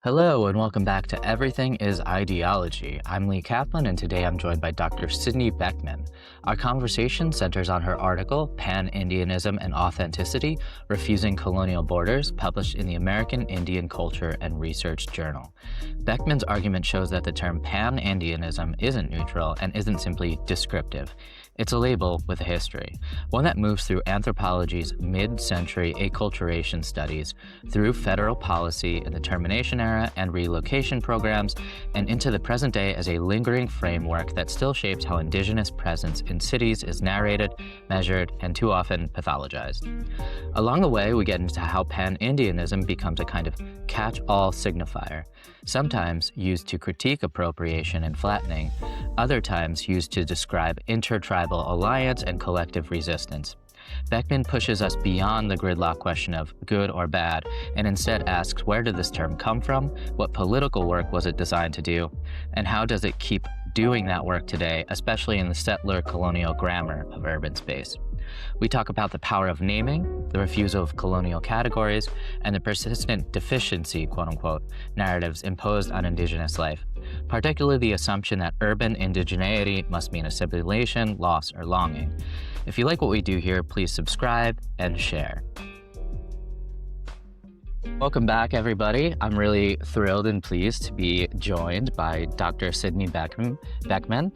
Hello, and welcome back to Everything is Ideology. I'm Lee Kaplan, and today I'm joined by Dr. Sydney Beckmann. Our conversation centers on her article, Pan-Indianism and Authenticity, Refusing Colonial Borders, published in the American Indian Culture and Research Journal. Beckmann's argument shows that the term Pan-Indianism isn't neutral and isn't simply descriptive. It's a label with a history, one that moves through anthropology's mid-century acculturation studies, through federal policy in the termination era and relocation programs, and into the present day as a lingering framework that still shapes how indigenous presence in cities is narrated, measured, and too often pathologized. Along the way, we get into how Pan-Indianism becomes a kind of catch-all signifier, sometimes used to critique appropriation and flattening, other times used to describe intertribal alliance and collective resistance. Beckmann pushes us beyond the gridlock question of good or bad, and instead asks, where did this term come from? What political work was it designed to do? And how does it keep doing that work today, especially in the settler colonial grammar of urban space? We talk about the power of naming, the refusal of colonial categories, and the persistent deficiency, quote-unquote, narratives imposed on indigenous life, particularly the assumption that urban indigeneity must mean assimilation, loss, or longing. If you like what we do here, please subscribe and share. Welcome back, everybody. I'm really thrilled and pleased to be joined by Dr. Sydney Beckmann.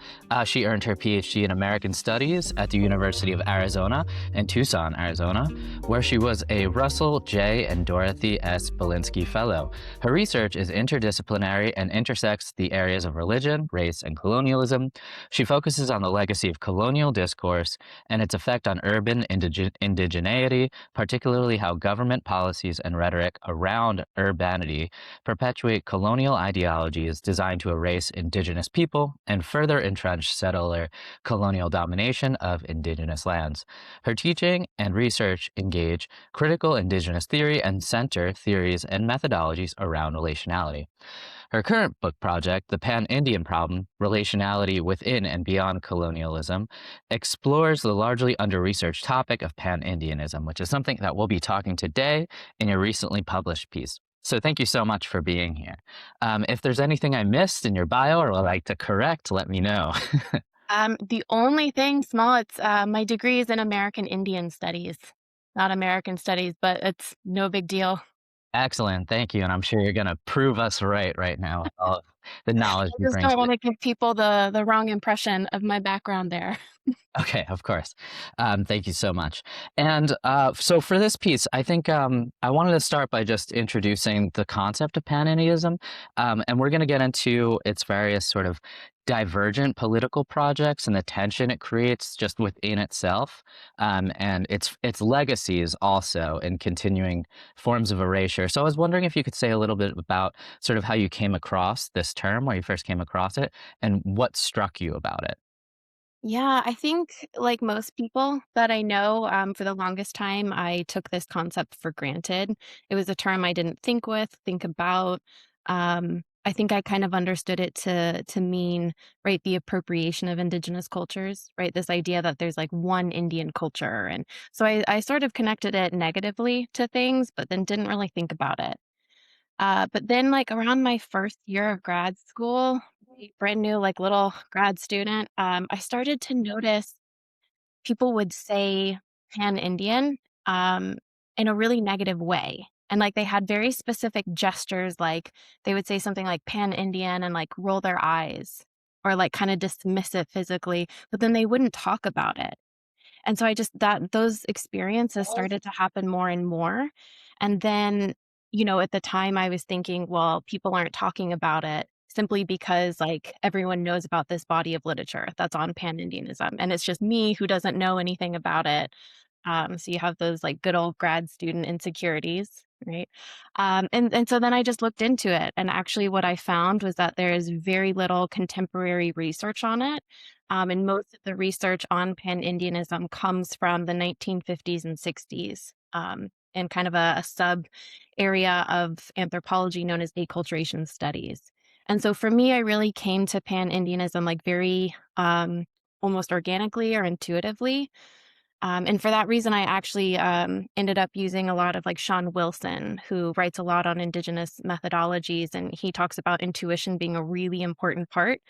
She earned her PhD in American Studies at the University of Arizona in Tucson, Arizona, where she was a Russell J. and Dorothy S. Bolinski Fellow. Her research is interdisciplinary and intersects the areas of religion, race, and colonialism. She focuses on the legacy of colonial discourse and its effect on urban indigeneity, particularly how government policies and rhetoric around urbanity perpetuate colonial ideologies designed to erase indigenous people and further entrench settler colonial domination of indigenous lands. Her teaching and research engage critical indigenous theory and center theories and methodologies around relationality. Her current book project, The Pan-Indian Problem, Relationality Within and Beyond Colonialism, explores the largely under-researched topic of Pan-Indianism, which is something that we'll be talking today in your recently published piece. So thank you so much for being here. If there's anything I missed in your bio or would like to correct, let me know. The only thing small, it's my degree is in American Indian Studies, not American Studies, but it's no big deal. Excellent, thank you. And I'm sure you're going to prove us right now with all of the knowledge I you just bring don't to the. want to give people the wrong impression of my background there. Okay, of course. Thank you so much. And so for this piece, I think I wanted to start by just introducing the concept of Pan-Indianism, and we're going to get into its various sort of divergent political projects and the tension it creates just within itself, and its legacies also in continuing forms of erasure. So I was wondering if you could say a little bit about sort of how you came across this term, where you first came across it, and what struck you about it. Yeah, I think like most people that I know, for the longest time, I took this concept for granted. It was a term I didn't think about. I think I kind of understood it to mean, right, the appropriation of indigenous cultures, right? This idea that there's like one Indian culture. And so I sort of connected it negatively to things, but then didn't really think about it. But then, like, around my first year of grad school, brand new, like, little grad student, I started to notice people would say Pan-Indian, in a really negative way. And, like, they had very specific gestures, like, they would say something like Pan-Indian and, like, roll their eyes or, like, kinda dismiss it physically, but then they wouldn't talk about it. And so I just that those experiences started to happen more and more. And then, at the time I was thinking, well, people aren't talking about it simply because like everyone knows about this body of literature that's on Pan-Indianism. And it's just me who doesn't know anything about it. So you have those like good old grad student insecurities, right? And so then I just looked into it. And actually what I found was that there is very little contemporary research on it. And most of the research on Pan-Indianism comes from the 1950s and 60s, and kind of a sub area of anthropology known as acculturation studies. And so for me, I really came to Pan-Indianism like very almost organically or intuitively. And for that reason, I actually ended up using a lot of like Sean Wilson, who writes a lot on indigenous methodologies. And he talks about intuition being a really important part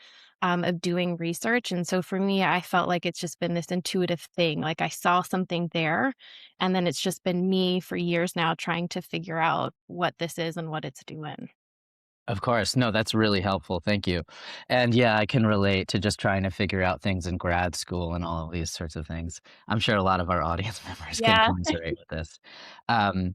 of doing research. And so for me, I felt like it's just been this intuitive thing. Like I saw something there, and then it's just been me for years now trying to figure out what this is and what it's doing. Of course. No, that's really helpful. Thank you. And yeah, I can relate to just trying to figure out things in grad school and all of these sorts of things. I'm sure a lot of our audience members can Yeah. commiserate with this. Um,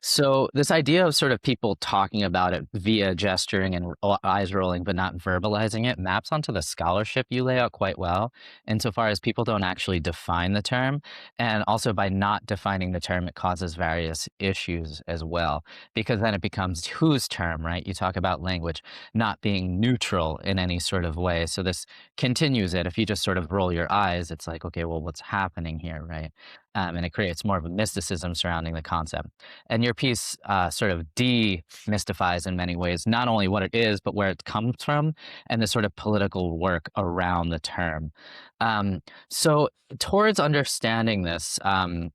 so this idea of sort of people talking about it via gesturing and eyes rolling, but not verbalizing it, maps onto the scholarship you lay out quite well, insofar as people don't actually define the term. And also by not defining the term, it causes various issues as well, because then it becomes whose term, right? You talk about language not being neutral in any sort of way. So this continues it. If you just sort of roll your eyes, it's like, okay, well, what's happening here, right? And it creates more of a mysticism surrounding the concept. And your piece sort of demystifies in many ways not only what it is, but where it comes from and the sort of political work around the term. So, towards understanding this,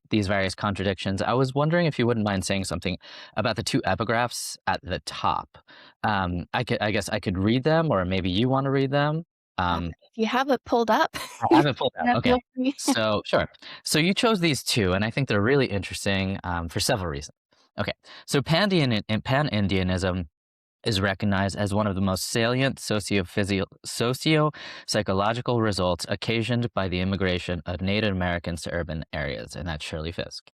these various contradictions, I was wondering if you wouldn't mind saying something about the two epigraphs at the top. I guess I could read them, or maybe you want to read them. Um, If you have it pulled up, I have it pulled out. yeah, Okay. feel free. So, sure. So you chose these two, and I think they're really interesting for several reasons. Okay. So Pan-Indianism is recognized as one of the most salient socio-psychological results occasioned by the immigration of Native Americans to urban areas, and that's Shirley Fisk.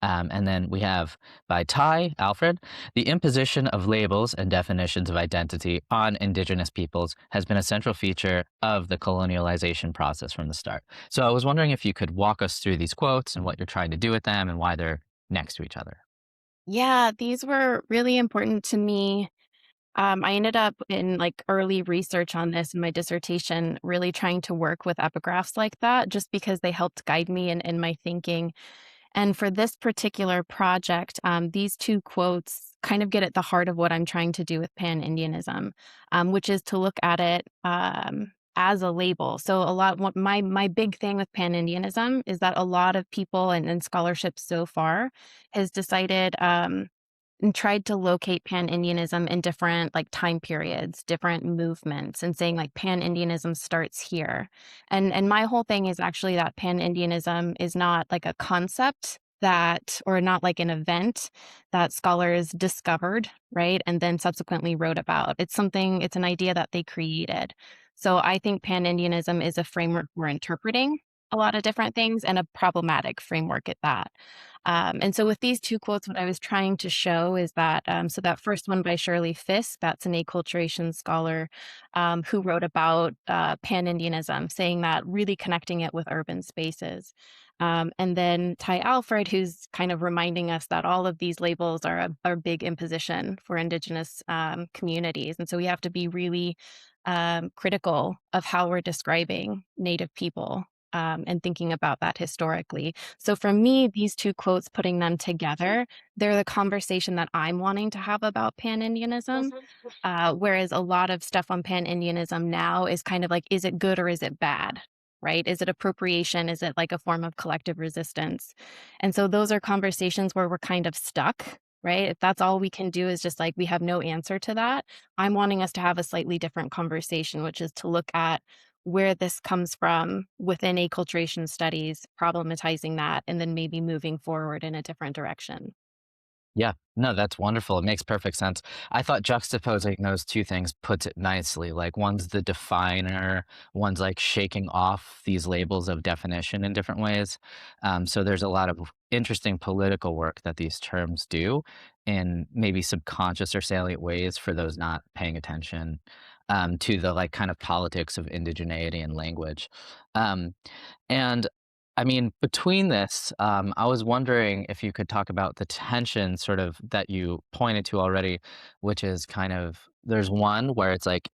And then we have by Ty Alfred, the imposition of labels and definitions of identity on indigenous peoples has been a central feature of the colonialization process from the start. So I was wondering if you could walk us through these quotes and what you're trying to do with them and why they're next to each other. Yeah, these were really important to me. I ended up in like early research on this in my dissertation, really trying to work with epigraphs like that, just because they helped guide me in my thinking. And for this particular project, these two quotes kind of get at the heart of what I'm trying to do with Pan-Indianism, which is to look at it as a label. So a lot what my big thing with Pan-Indianism is that a lot of people and scholarship so far has decided and tried to locate Pan-Indianism in different, like, time periods, different movements, and saying, like, Pan-Indianism starts here. And my whole thing is actually that Pan-Indianism is not, like, a concept that or not like an event that scholars discovered, right, and then subsequently wrote about. It's an idea that they created. So I think Pan-Indianism is a framework for interpreting a lot of different things and a problematic framework at that. And so with these two quotes, what I was trying to show is that so that first one by Shirley Fisk, that's an acculturation scholar who wrote about Pan-Indianism, saying that really connecting it with urban spaces. And then Ty Alfred, who's kind of reminding us that all of these labels are a big imposition for Indigenous communities. And so we have to be really critical of how we're describing Native people and thinking about that historically. So for me, these two quotes, putting them together, they're the conversation that I'm wanting to have about Pan-Indianism. Whereas a lot of stuff on Pan-Indianism now is kind of like, is it good or is it bad? Right? Is it appropriation? Is it like a form of collective resistance? And so those are conversations where we're kind of stuck, right? If that's all we can do is just like, we have no answer to that. I'm wanting us to have a slightly different conversation, which is to look at where this comes from within acculturation studies, problematizing that, and then maybe moving forward in a different direction. Yeah, no, that's wonderful. It makes perfect sense. I thought juxtaposing those two things puts it nicely. Like one's the definer, one's like shaking off these labels of definition in different ways. So there's a lot of interesting political work that these terms do in maybe subconscious or salient ways for those not paying attention to the like kind of politics of indigeneity and language. Um, and I mean, between this, I was wondering if you could talk about the tension sort of that you pointed to already, which is kind of there's one where it's like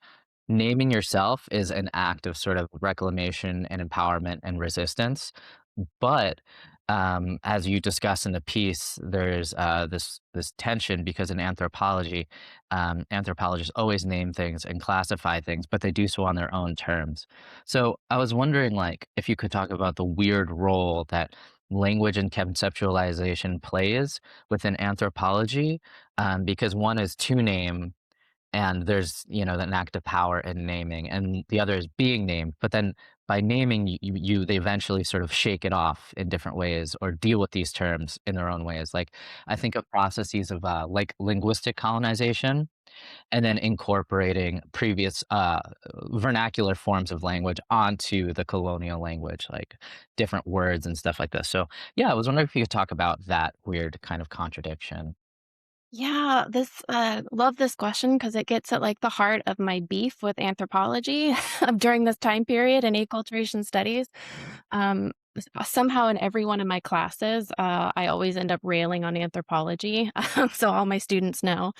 naming yourself is an act of sort of reclamation and empowerment and resistance. But as you discuss in the piece, there's this tension because in anthropology, anthropologists always name things and classify things, but they do so on their own terms. So I was wondering, like, if you could talk about the weird role that language and conceptualization plays within anthropology, because one is to name, and there's, an act of power in naming, and the other is being named. But then by naming, they eventually sort of shake it off in different ways or deal with these terms in their own ways. Like I think of processes of like linguistic colonization, and then incorporating previous vernacular forms of language onto the colonial language, like different words and stuff like this. So yeah, I was wondering if you could talk about that weird kind of contradiction. Yeah, love this question because it gets at like the heart of my beef with anthropology during this time period in acculturation studies. Somehow in every one of my classes, I always end up railing on anthropology, so all my students know.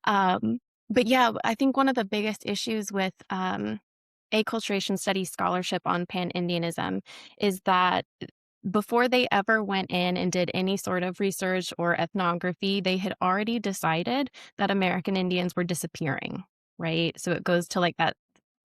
Um, but yeah, I think one of the biggest issues with acculturation studies scholarship on Pan-Indianism is that before they ever went in and did any sort of research or ethnography, they had already decided that American Indians were disappearing, right? So it goes to like that,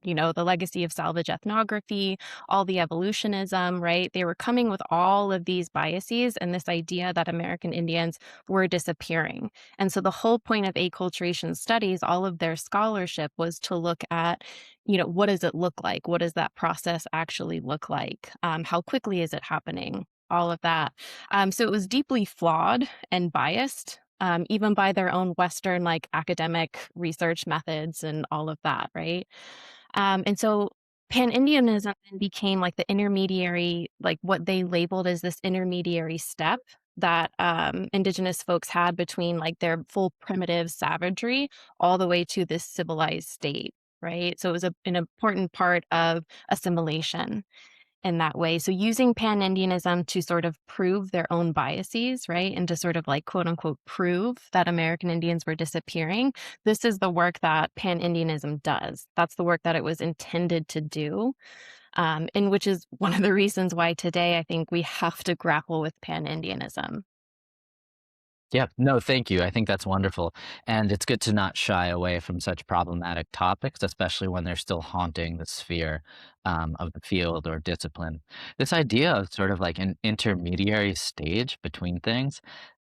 the legacy of salvage ethnography, all the evolutionism, right? They were coming with all of these biases and this idea that American Indians were disappearing. And so the whole point of acculturation studies, all of their scholarship was to look at, what does it look like? What does that process actually look like? How quickly is it happening? All of that. So it was deeply flawed and biased. Even by their own Western, like academic research methods and all of that, right? And so Pan-Indianism then became like the intermediary, like what they labeled as this intermediary step that indigenous folks had between like their full primitive savagery all the way to this civilized state, right? So it was an important part of assimilation in that way. So using Pan-Indianism to sort of prove their own biases, right? And to sort of like quote unquote prove that American Indians were disappearing. This is the work that Pan-Indianism does. That's the work that it was intended to do. And which is one of the reasons why today I think we have to grapple with Pan-Indianism. Yeah, no, thank you. I think that's wonderful. And it's good to not shy away from such problematic topics, especially when they're still haunting the sphere of the field or discipline. This idea of sort of like an intermediary stage between things,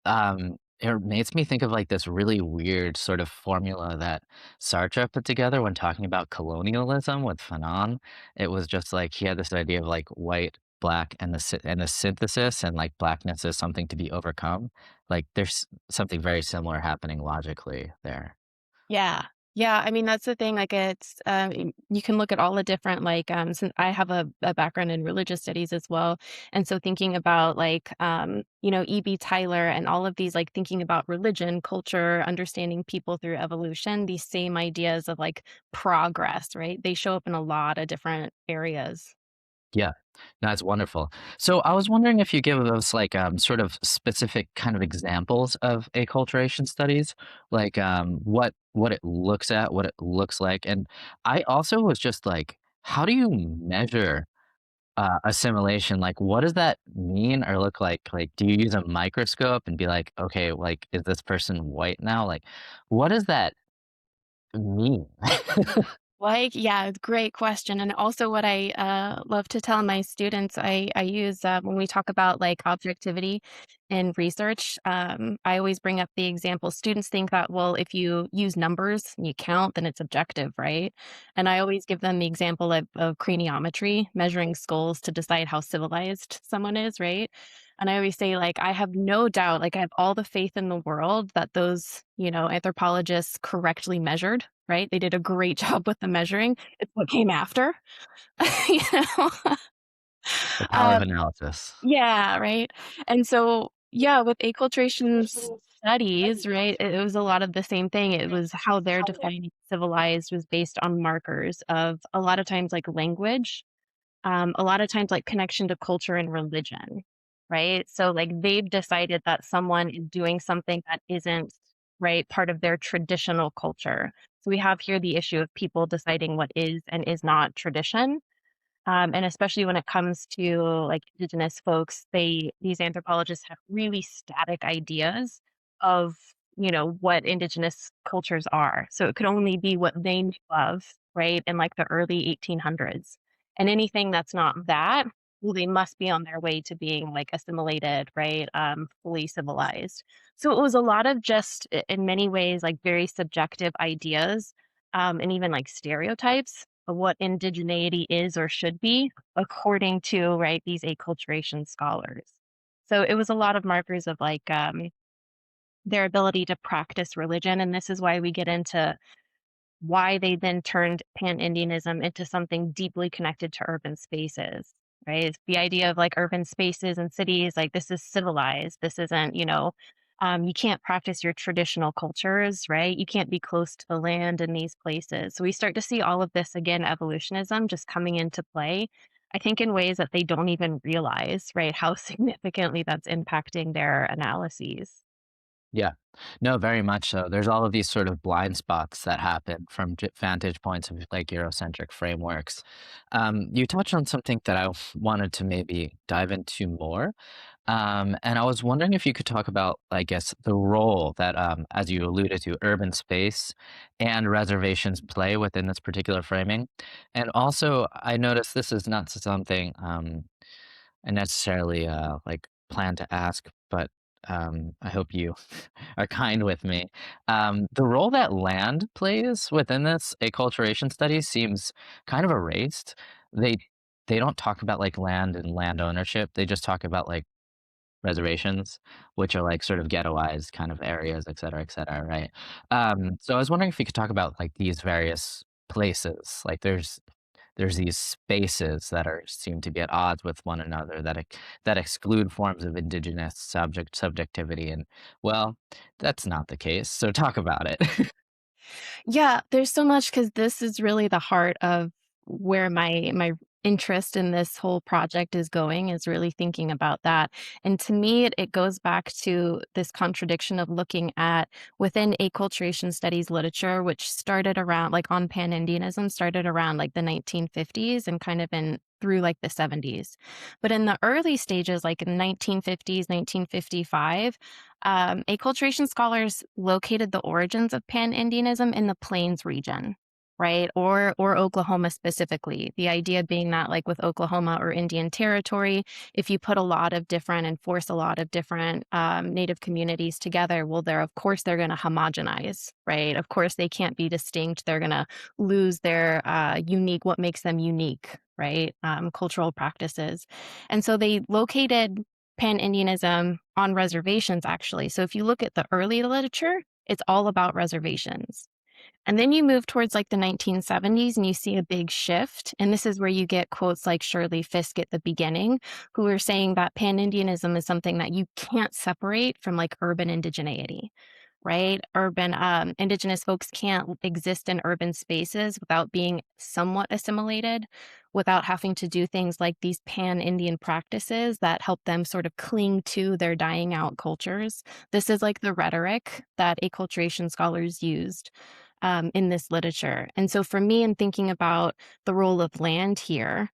it makes me think of like this really weird sort of formula that Sartre put together when talking about colonialism with Fanon. It was just like he had this idea of like white, black, and the synthesis, and like blackness is something to be overcome. Like, there's something very similar happening logically there. Yeah. Yeah, I mean, that's the thing, like, you can look at all the different, like, since I have a background in religious studies as well, and so thinking about, like, E.B. Tyler and all of these, like, thinking about religion, culture, understanding people through evolution, these same ideas of, like, progress, right? They show up in a lot of different areas. Yeah, that's wonderful. So I was wondering if you give us like sort of specific kind of examples of acculturation studies, like what it looks at, what it looks like, and I also was just like, how do you measure assimilation? Like, what does that mean or look like? Like, do you use a microscope and be like, okay, like, is this person white now? Like, what does that mean? Like, yeah, great question. And also what I love to tell my students, I use when we talk about like objectivity in research, I always bring up the example. Students think that, well, if you use numbers and you count, then it's objective, right? And I always give them the example of craniometry, measuring skulls to decide how civilized someone is, right? And I always say, like, I have no doubt, like, I have all the faith in the world that those, anthropologists correctly measured, right? They did a great job with the measuring. It's what came after, you know? The power of Um, analysis. yeah, right? And so, yeah, with acculturation studies, right, it was a lot of the same thing. It was how they're defining civilized was based on markers of a lot of times, like, language, a lot of times like connection to culture and religion, right? So like they've decided that someone is doing something that isn't right part of their traditional culture. So we have here the issue of people deciding what is and is not tradition. And especially when it comes to like indigenous folks, these anthropologists have really static ideas of what indigenous cultures are. So it could only be what they knew of, right, in like the early 1800s. And anything that's not that well, they must be on their way to being like assimilated, right? Fully civilized. So it was a lot of just in many ways like very subjective ideas, and even like stereotypes of what indigeneity is or should be according to, right, these acculturation scholars. So it was a lot of markers of like their ability to practice religion, and this is why we get into why they then turned Pan-Indianism into something deeply connected to urban spaces, right? It's the idea of like urban spaces and cities, like this is civilized. This isn't, you can't practice your traditional cultures, right? You can't be close to the land in these places. So we start to see all of this again, evolutionism just coming into play. I think in ways that they don't even realize, right, how significantly that's impacting their analyses. Yeah. No, very much so. There's all of these sort of blind spots that happen from vantage points of like Eurocentric frameworks. You touched on something that I wanted to maybe dive into more. And I was wondering if you could talk about, I guess, the role that, as you alluded to, urban space and reservations play within this particular framing. And also, I noticed this is not something I necessarily like plan to ask, but I hope you are kind with me. The role that land plays within this acculturation study seems kind of erased. They they don't talk about like land and land ownership. They just talk about like reservations, which are like sort of ghettoized kind of areas, et cetera, right? So I was wondering if you could talk about like these various places. Like there's these spaces that are seem to be at odds with one another that exclude forms of indigenous subjectivity, and well, that's not the case. So talk about it. Yeah, there's so much because this is really the heart of where my interest in this whole project is going, is really thinking about that. And to me, it goes back to this contradiction of looking at within acculturation studies literature, which started around like on Pan-Indianism, started around like the 1950s and kind of in through like the 70s. But in the early stages, like in the 1950s, 1955, acculturation scholars located the origins of Pan-Indianism in the Plains region, right? Or Oklahoma specifically. The idea being that like with Oklahoma or Indian Territory, if you put a lot of different and force a lot of different native communities together, well, they're going to homogenize, right? Of course, they can't be distinct. They're going to lose their unique, what makes them unique, right? Cultural practices. And so they located Pan-Indianism on reservations, actually. So if you look at the early literature, it's all about reservations. And then you move towards like the 1970s and you see a big shift. And this is where you get quotes like Shirley Fisk at the beginning, who are saying that Pan Indianism is something that you can't separate from like urban indigeneity, right? Urban indigenous folks can't exist in urban spaces without being somewhat assimilated, without having to do things like these pan Indian practices that help them sort of cling to their dying out cultures. This is like the rhetoric that acculturation scholars used in this literature. And so for me, in thinking about the role of land here,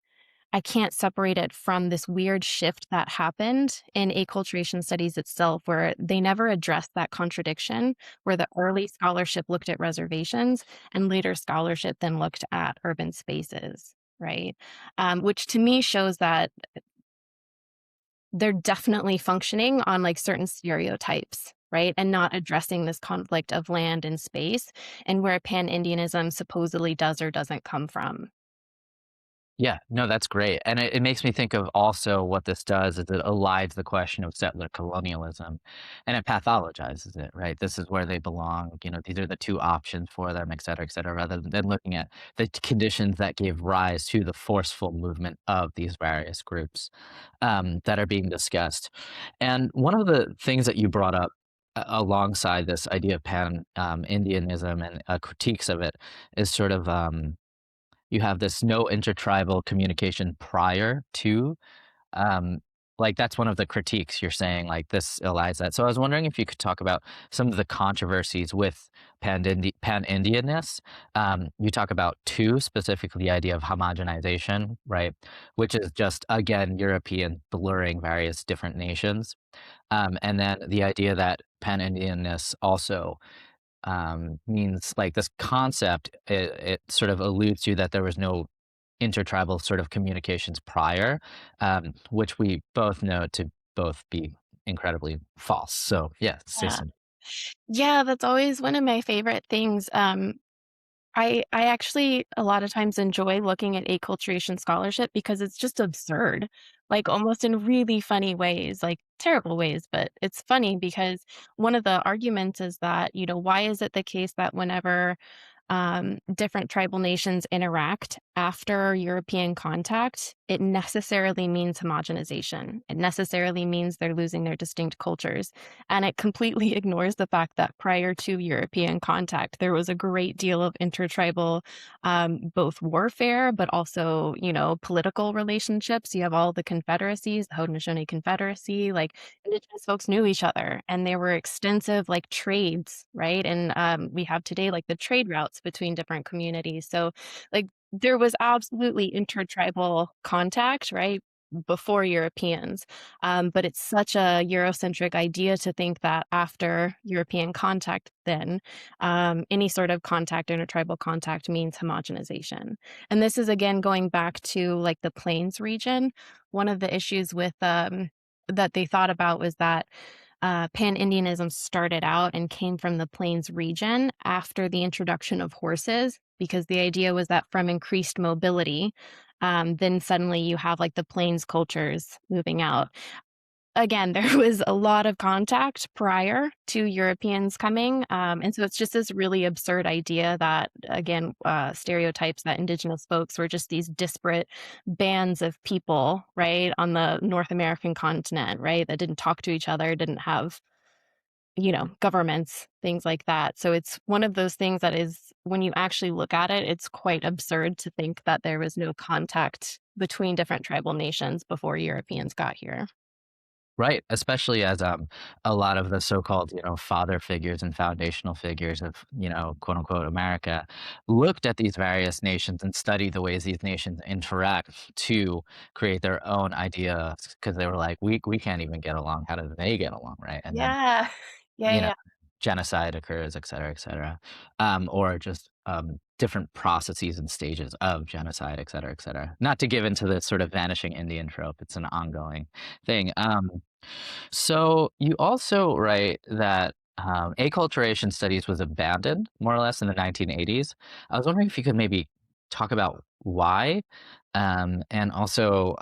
I can't separate it from this weird shift that happened in acculturation studies itself, where they never addressed that contradiction, where the early scholarship looked at reservations and later scholarship then looked at urban spaces, right? Which to me shows that they're definitely functioning on like certain stereotypes, right? And not addressing this conflict of land and space and where Pan Indianism supposedly does or doesn't come from. Yeah, no, that's great. And it makes me think of also what this does is it elides the question of settler colonialism and it pathologizes it, right? This is where they belong. You know, these are the two options for them, et cetera, rather than looking at the conditions that gave rise to the forceful movement of these various groups that are being discussed. And one of the things that you brought up alongside this idea of pan Indianism and critiques of it is sort of you have this no intertribal communication prior to, um, like, that's one of the critiques you're saying, like, this elides that. So I was wondering if you could talk about some of the controversies with Pan-Indianness. You talk about 2, specifically the idea of homogenization, right? Which is just, again, European blurring various different nations. And then the idea that Pan-Indianness also means like this concept, it sort of alludes to that there was no intertribal sort of communications prior, which we both know to both be incredibly false. So yeah, say Yeah. some. Yeah, that's always one of my favorite things. I actually a lot of times enjoy looking at acculturation scholarship because it's just absurd, like almost in really funny ways, like terrible ways, but it's funny because one of the arguments is that, why is it the case that whenever different tribal nations interact after European contact, it necessarily means homogenization. It necessarily means they're losing their distinct cultures. And it completely ignores the fact that prior to European contact, there was a great deal of intertribal, both warfare, but also, political relationships. You have all the confederacies, the Haudenosaunee Confederacy, like indigenous folks knew each other and there were extensive like trades, right? And we have today like the trade routes between different communities. So like there was absolutely intertribal contact, right? Before Europeans. But it's such a Eurocentric idea to think that after European contact, then any sort of contact, intertribal contact means homogenization. And this is again going back to like the Plains region. One of the issues with that they thought about was that Pan-Indianism started out and came from the Plains region after the introduction of horses, because the idea was that from increased mobility, then suddenly you have like the Plains cultures moving out. Again, there was a lot of contact prior to Europeans coming, and so it's just this really absurd idea that, again, stereotypes that indigenous folks were just these disparate bands of people, right, on the North American continent, right, that didn't talk to each other, didn't have, governments, things like that. So it's one of those things that is, when you actually look at it, it's quite absurd to think that there was no contact between different tribal nations before Europeans got here. Right, especially as, a lot of the so-called, father figures and foundational figures of, quote unquote America looked at these various nations and studied the ways these nations interact to create their own ideas because they were like, we can't even get along. How do they get along, right? And then, Yeah. Yeah, you know, yeah. genocide occurs, et cetera, or just different processes and stages of genocide, et cetera, et cetera. Not to give into this sort of vanishing Indian trope, it's an ongoing thing. So you also write that acculturation studies was abandoned more or less in the 1980s. I was wondering if you could maybe talk about why, and also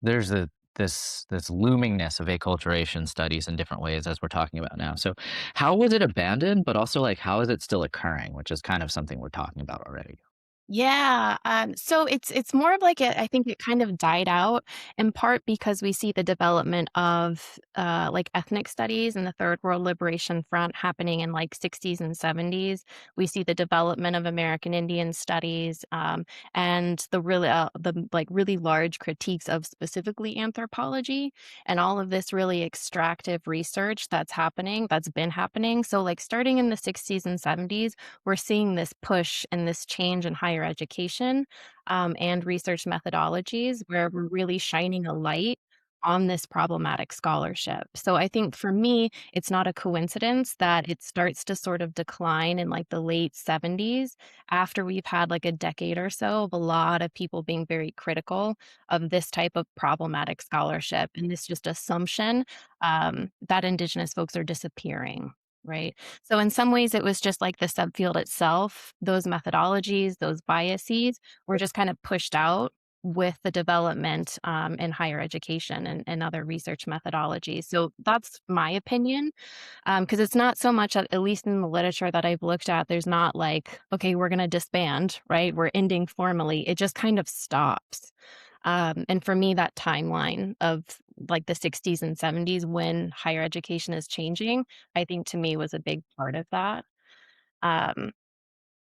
there's this loomingness of acculturation studies in different ways as we're talking about now. So how was it abandoned, but also like how is it still occurring, which is kind of something we're talking about already. Yeah, so it's more of like I think it kind of died out in part because we see the development of like ethnic studies and the Third World Liberation Front happening in like 60s and 70s. We see the development of American Indian studies and the like really large critiques of specifically anthropology and all of this really extractive research that's been happening. So like starting in the 60s and 70s, we're seeing this push and this change in higher education and research methodologies where we're really shining a light on this problematic scholarship. So I think for me, it's not a coincidence that it starts to sort of decline in like the late 70s after we've had like a decade or so of a lot of people being very critical of this type of problematic scholarship and this just assumption that Indigenous folks are disappearing. Right. So in some ways, it was just like the subfield itself. Those methodologies, those biases were just kind of pushed out with the development in higher education and other research methodologies. So that's my opinion, because it's not so much, at least in the literature that I've looked at, there's not like, okay, we're going to disband, right? We're ending formally. It just kind of stops. And for me, that timeline of like the 60s and 70s when higher education is changing, I think to me was a big part of that. Um,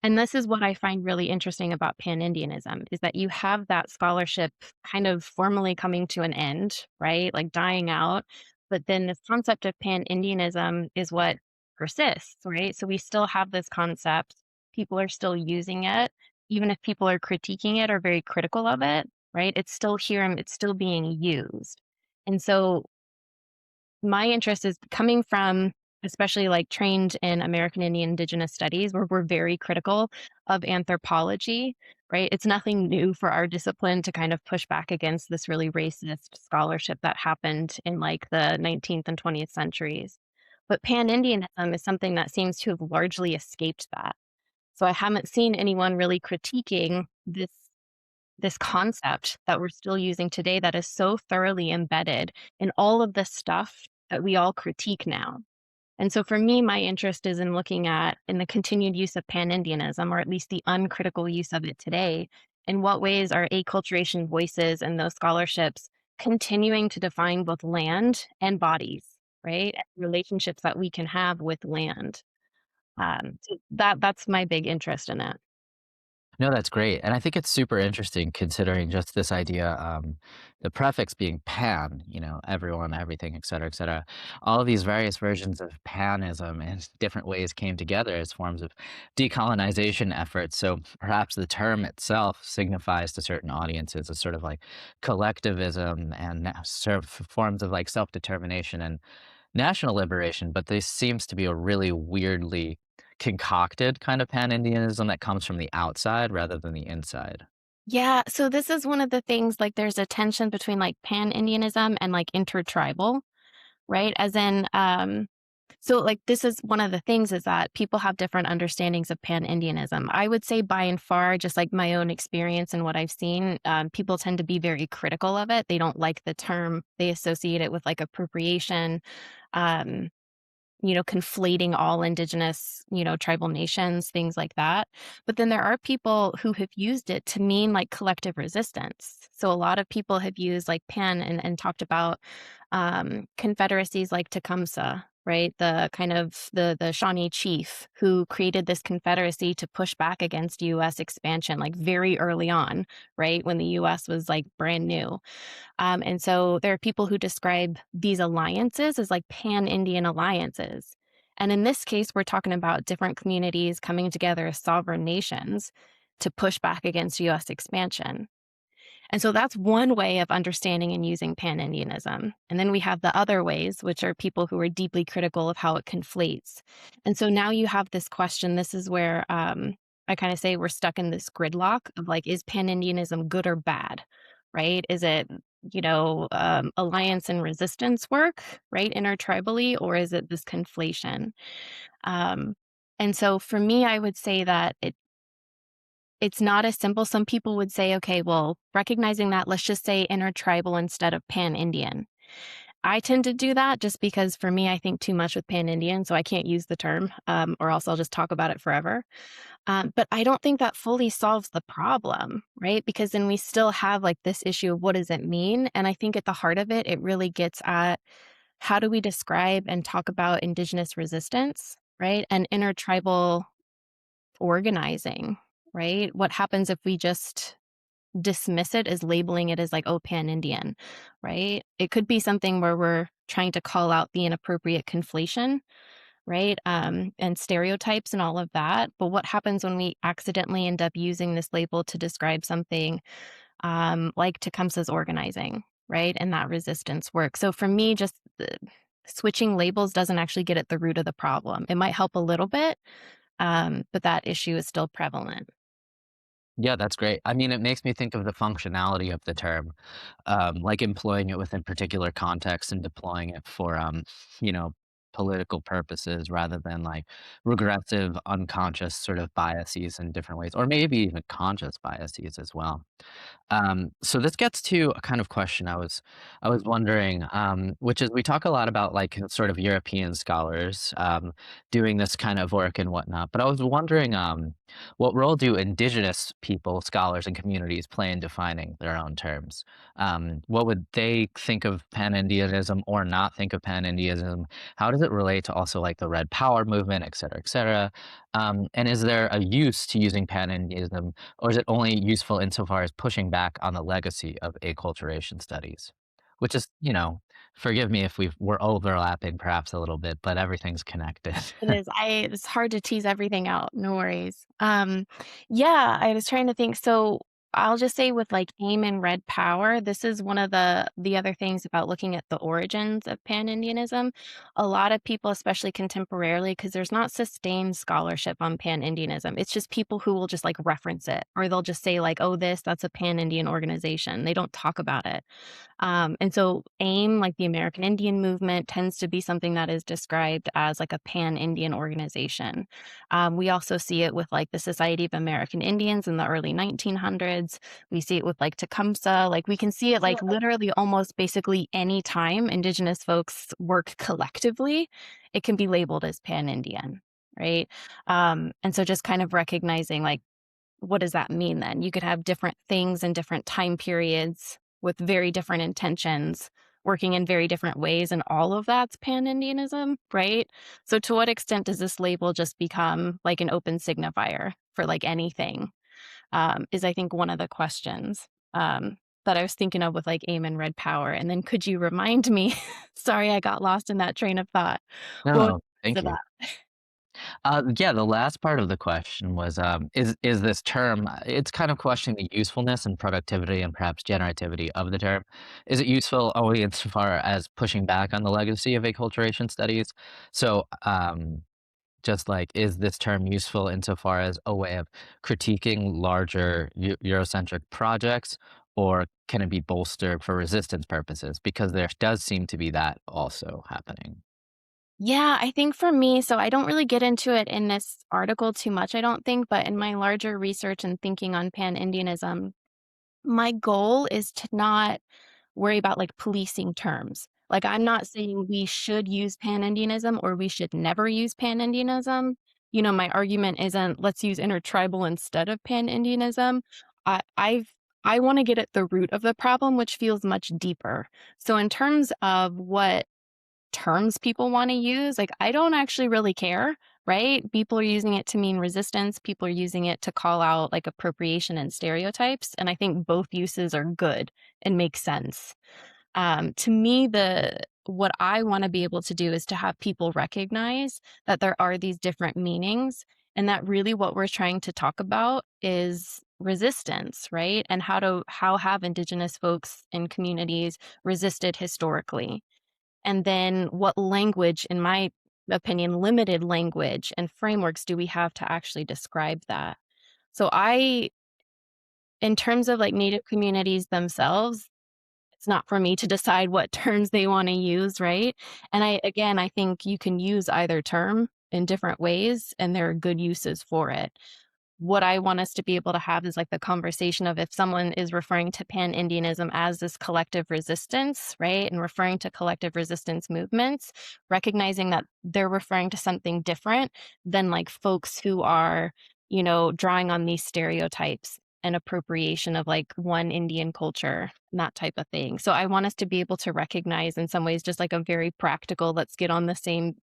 and this is what I find really interesting about Pan-Indianism is that you have that scholarship kind of formally coming to an end, right? Like dying out. But then this concept of Pan-Indianism is what persists, right? So we still have this concept. People are still using it, even if people are critiquing it or very critical of it, right? It's still here and it's still being used. And so my interest is coming from especially like trained in American Indian Indigenous studies, where we're very critical of anthropology, right? It's nothing new for our discipline to kind of push back against this really racist scholarship that happened in like the 19th and 20th centuries. But Pan-Indianism is something that seems to have largely escaped that. So I haven't seen anyone really critiquing this concept that we're still using today that is so thoroughly embedded in all of the stuff that we all critique now. And so for me, my interest is in looking at in the continued use of pan-Indianism, or at least the uncritical use of it today. In what ways are acculturation voices and those scholarships continuing to define both land and bodies, right? And relationships that we can have with land. So that's my big interest in it. No, that's great. And I think it's super interesting considering just this idea, the prefix being pan, everyone, everything, et cetera, et cetera. All of these various versions of panism in different ways came together as forms of decolonization efforts. So perhaps the term itself signifies to certain audiences a sort of like collectivism and sort of forms of like self determination and national liberation, but this seems to be a really weirdly concocted kind of pan-Indianism that comes from the outside rather than the inside. Yeah, so this is one of the things, like, there's a tension between, like, pan-Indianism and, like, intertribal, right? As in, so, like, this is one of the things is that people have different understandings of pan-Indianism. I would say by and far, just like my own experience and what I've seen, people tend to be very critical of it. They don't like the term. They associate it with, like, appropriation, um, conflating all indigenous, tribal nations, things like that. But then there are people who have used it to mean like collective resistance. So a lot of people have used like pan and talked about confederacies like Tecumseh, right? The kind of the Shawnee chief who created this confederacy to push back against US expansion, like very early on, right? When the US was like brand new. And so there are people who describe these alliances as like pan Indian alliances. And in this case, we're talking about different communities coming together as sovereign nations to push back against US expansion. And so that's one way of understanding and using pan Indianism. And then we have the other ways, which are people who are deeply critical of how it conflates. And so now you have this question. This is where I kind of say we're stuck in this gridlock of like, is pan Indianism good or bad? Right? Is it, alliance and resistance work, right, intertribally, or is it this conflation? Um, and so for me, I would say that it's not as simple. Some people would say, okay, well, recognizing that, let's just say intertribal instead of pan-Indian. I tend to do that just because for me, I think too much with pan-Indian, so I can't use the term, or else I'll just talk about it forever. But I don't think that fully solves the problem, right? Because then we still have like this issue of what does it mean? And I think at the heart of it, it really gets at how do we describe and talk about indigenous resistance, right? And intertribal organizing, right? What happens if we just dismiss it as labeling it as like, oh, pan-Indian, right? It could be something where we're trying to call out the inappropriate conflation, right? And stereotypes and all of that. But what happens when we accidentally end up using this label to describe something like Tecumseh's organizing, right? And that resistance work. So for me, just switching labels doesn't actually get at the root of the problem. It might help a little bit, but that issue is still prevalent. Yeah, that's great. I mean, it makes me think of the functionality of the term, like employing it within particular contexts and deploying it for, you know, political purposes rather than like regressive, unconscious sort of biases in different ways, or maybe even conscious biases as well. So this gets to a kind of question I was wondering, which is we talk a lot about like sort of European scholars doing this kind of work and whatnot, but I was wondering, what role do indigenous people, scholars, and communities play in defining their own terms? What would they think of Pan-Indianism or not think of Pan-Indianism? How does it relate to also like the Red Power movement, et cetera, et cetera? And is there a use to using Pan-Indianism, or is it only useful insofar as pushing back on the legacy of acculturation studies? Which is, forgive me if we're overlapping perhaps a little bit, but everything's connected. It is. It's hard to tease everything out. No worries. Yeah, I was trying to think. So I'll just say with like AIM and Red Power, this is one of the other things about looking at the origins of Pan-Indianism. A lot of people, especially contemporarily, because there's not sustained scholarship on Pan-Indianism. It's just people who will just like reference it, or they'll just say like, "Oh, that's a Pan-Indian organization." They don't talk about it. And so AIM, like the American Indian movement, tends to be something that is described as like a pan-Indian organization. We also see it with like the Society of American Indians in the early 1900s. We see it with like Tecumseh. Like we can see it like literally almost basically any time Indigenous folks work collectively, it can be labeled as pan-Indian, right? And so just kind of recognizing like what does that mean then? You could have different things in different time periods with very different intentions, working in very different ways, and all of that's pan-Indianism, right? So to what extent does this label just become like an open signifier for like anything? Is I think one of the questions that I was thinking of with like AIM and Red Power. And then could you remind me? Sorry, I got lost in that train of thought. What was No, it thank about? you. Yeah, the last part of the question was, is this term it's kind of questioning the usefulness and productivity and perhaps generativity of the term. Is it useful only insofar as pushing back on the legacy of acculturation studies? So, just like, is this term useful insofar as a way of critiquing larger Eurocentric projects, or can it be bolstered for resistance purposes? Because there does seem to be that also happening. Yeah, I think for me, so I don't really get into it in this article too much, I don't think, but in my larger research and thinking on Pan-Indianism, my goal is to not worry about like policing terms. Like, I'm not saying we should use Pan-Indianism or we should never use Pan-Indianism. My argument isn't let's use intertribal instead of Pan-Indianism. I, I've I want to get at the root of the problem, which feels much deeper. So, in terms of what terms people want to use, like I don't actually really care, right? People are using it to mean resistance, people are using it to call out like appropriation and stereotypes, and I think both uses are good and make sense. To me, the what I want to be able to do is to have people recognize that there are these different meanings and that really what we're trying to talk about is resistance, right? And how have indigenous folks and communities resisted historically, and then what language, in my opinion, limited language and frameworks do we have to actually describe that? So in terms of like Native communities themselves, it's not for me to decide what terms they want to use, right? And I think you can use either term in different ways and there are good uses for it. What I want us to be able to have is like the conversation of if someone is referring to Pan-Indianism as this collective resistance, right? And referring to collective resistance movements, recognizing that they're referring to something different than like folks who are, drawing on these stereotypes and appropriation of like one Indian culture and that type of thing. So I want us to be able to recognize in some ways just like a very practical, let's get on the same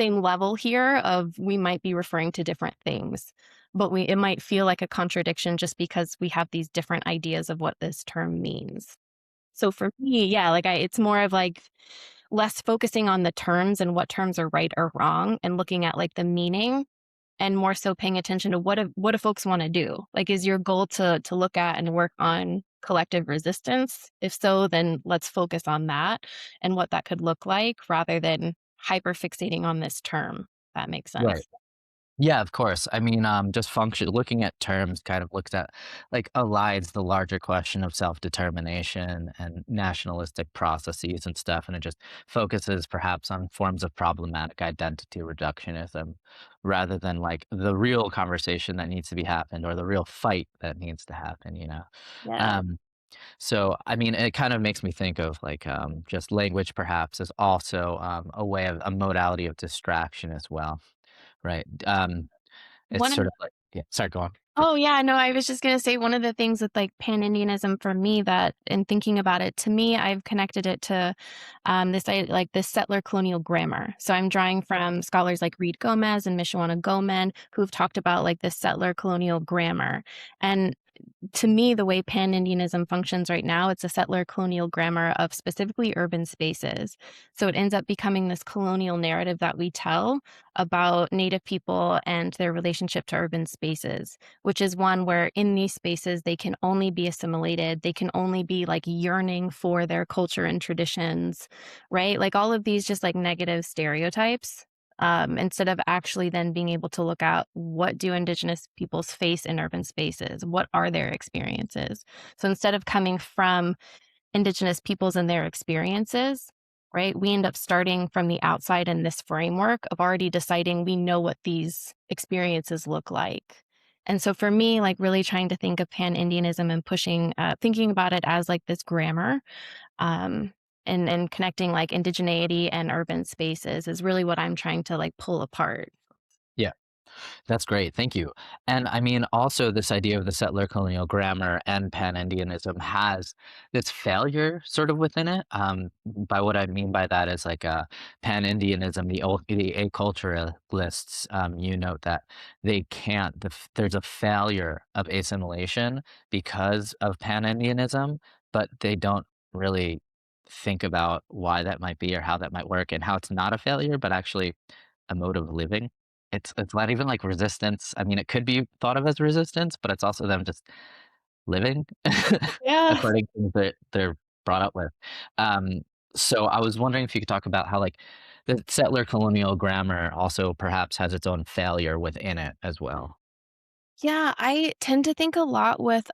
level here of we might be referring to different things, but it might feel like a contradiction just because we have these different ideas of what this term means. So for me, yeah, like it's more of like less focusing on the terms and what terms are right or wrong and looking at like the meaning and more so paying attention to what do folks want to do? Like, is your goal to look at and work on collective resistance? If so, then let's focus on that and what that could look like rather than hyper fixating on this term. That makes Right. sense. Yeah, of course. I mean, just function looking at terms kind of looks at like aligns the larger question of self-determination and nationalistic processes and stuff, and it just focuses perhaps on forms of problematic identity reductionism rather than like the real conversation that needs to be happened or the real fight that needs to happen. Yeah. Um, so I mean, it kind of makes me think of like just language perhaps is also a way of a modality of distraction as well. Right, it's One of sort of like yeah, sorry, go on. Oh, yeah, no, I was just gonna say one of the things with, like, Pan-Indianism for me that in thinking about it, to me, I've connected it to, this settler colonial grammar. So I'm drawing from scholars like Reed Gomez and Mishawanda Gomen, who've talked about, like, this settler colonial grammar. And to me, the way Pan-Indianism functions right now, it's a settler colonial grammar of specifically urban spaces. So it ends up becoming this colonial narrative that we tell about Native people and their relationship to urban spaces, which is one where in these spaces, they can only be assimilated. They can only be like yearning for their culture and traditions, right? Like all of these just like negative stereotypes, instead of actually then being able to look at what do indigenous peoples face in urban spaces, what are their experiences. So instead of coming from indigenous peoples and their experiences, right, we end up starting from the outside in this framework of already deciding we know what these experiences look like. And so for me, like really trying to think of Pan-Indianism and pushing, thinking about it as like this grammar, um, and connecting like indigeneity and urban spaces is really what I'm trying to like pull apart. Yeah. That's great. Thank you. And I mean, also this idea of the settler colonial grammar and Pan-Indianism has this failure sort of within it. By what I mean by that is like Pan-Indianism, the aculturalists, you note that they can't, there's a failure of assimilation because of Pan-Indianism, but they don't really think about why that might be or how that might work and how it's not a failure, but actually a mode of living. It's not even like resistance. I mean, it could be thought of as resistance, but it's also them just living Yeah. according to what they're brought up with. Um, so I was wondering if you could talk about how, like, the settler colonial grammar also perhaps has its own failure within it as well. Yeah, I tend to think a lot with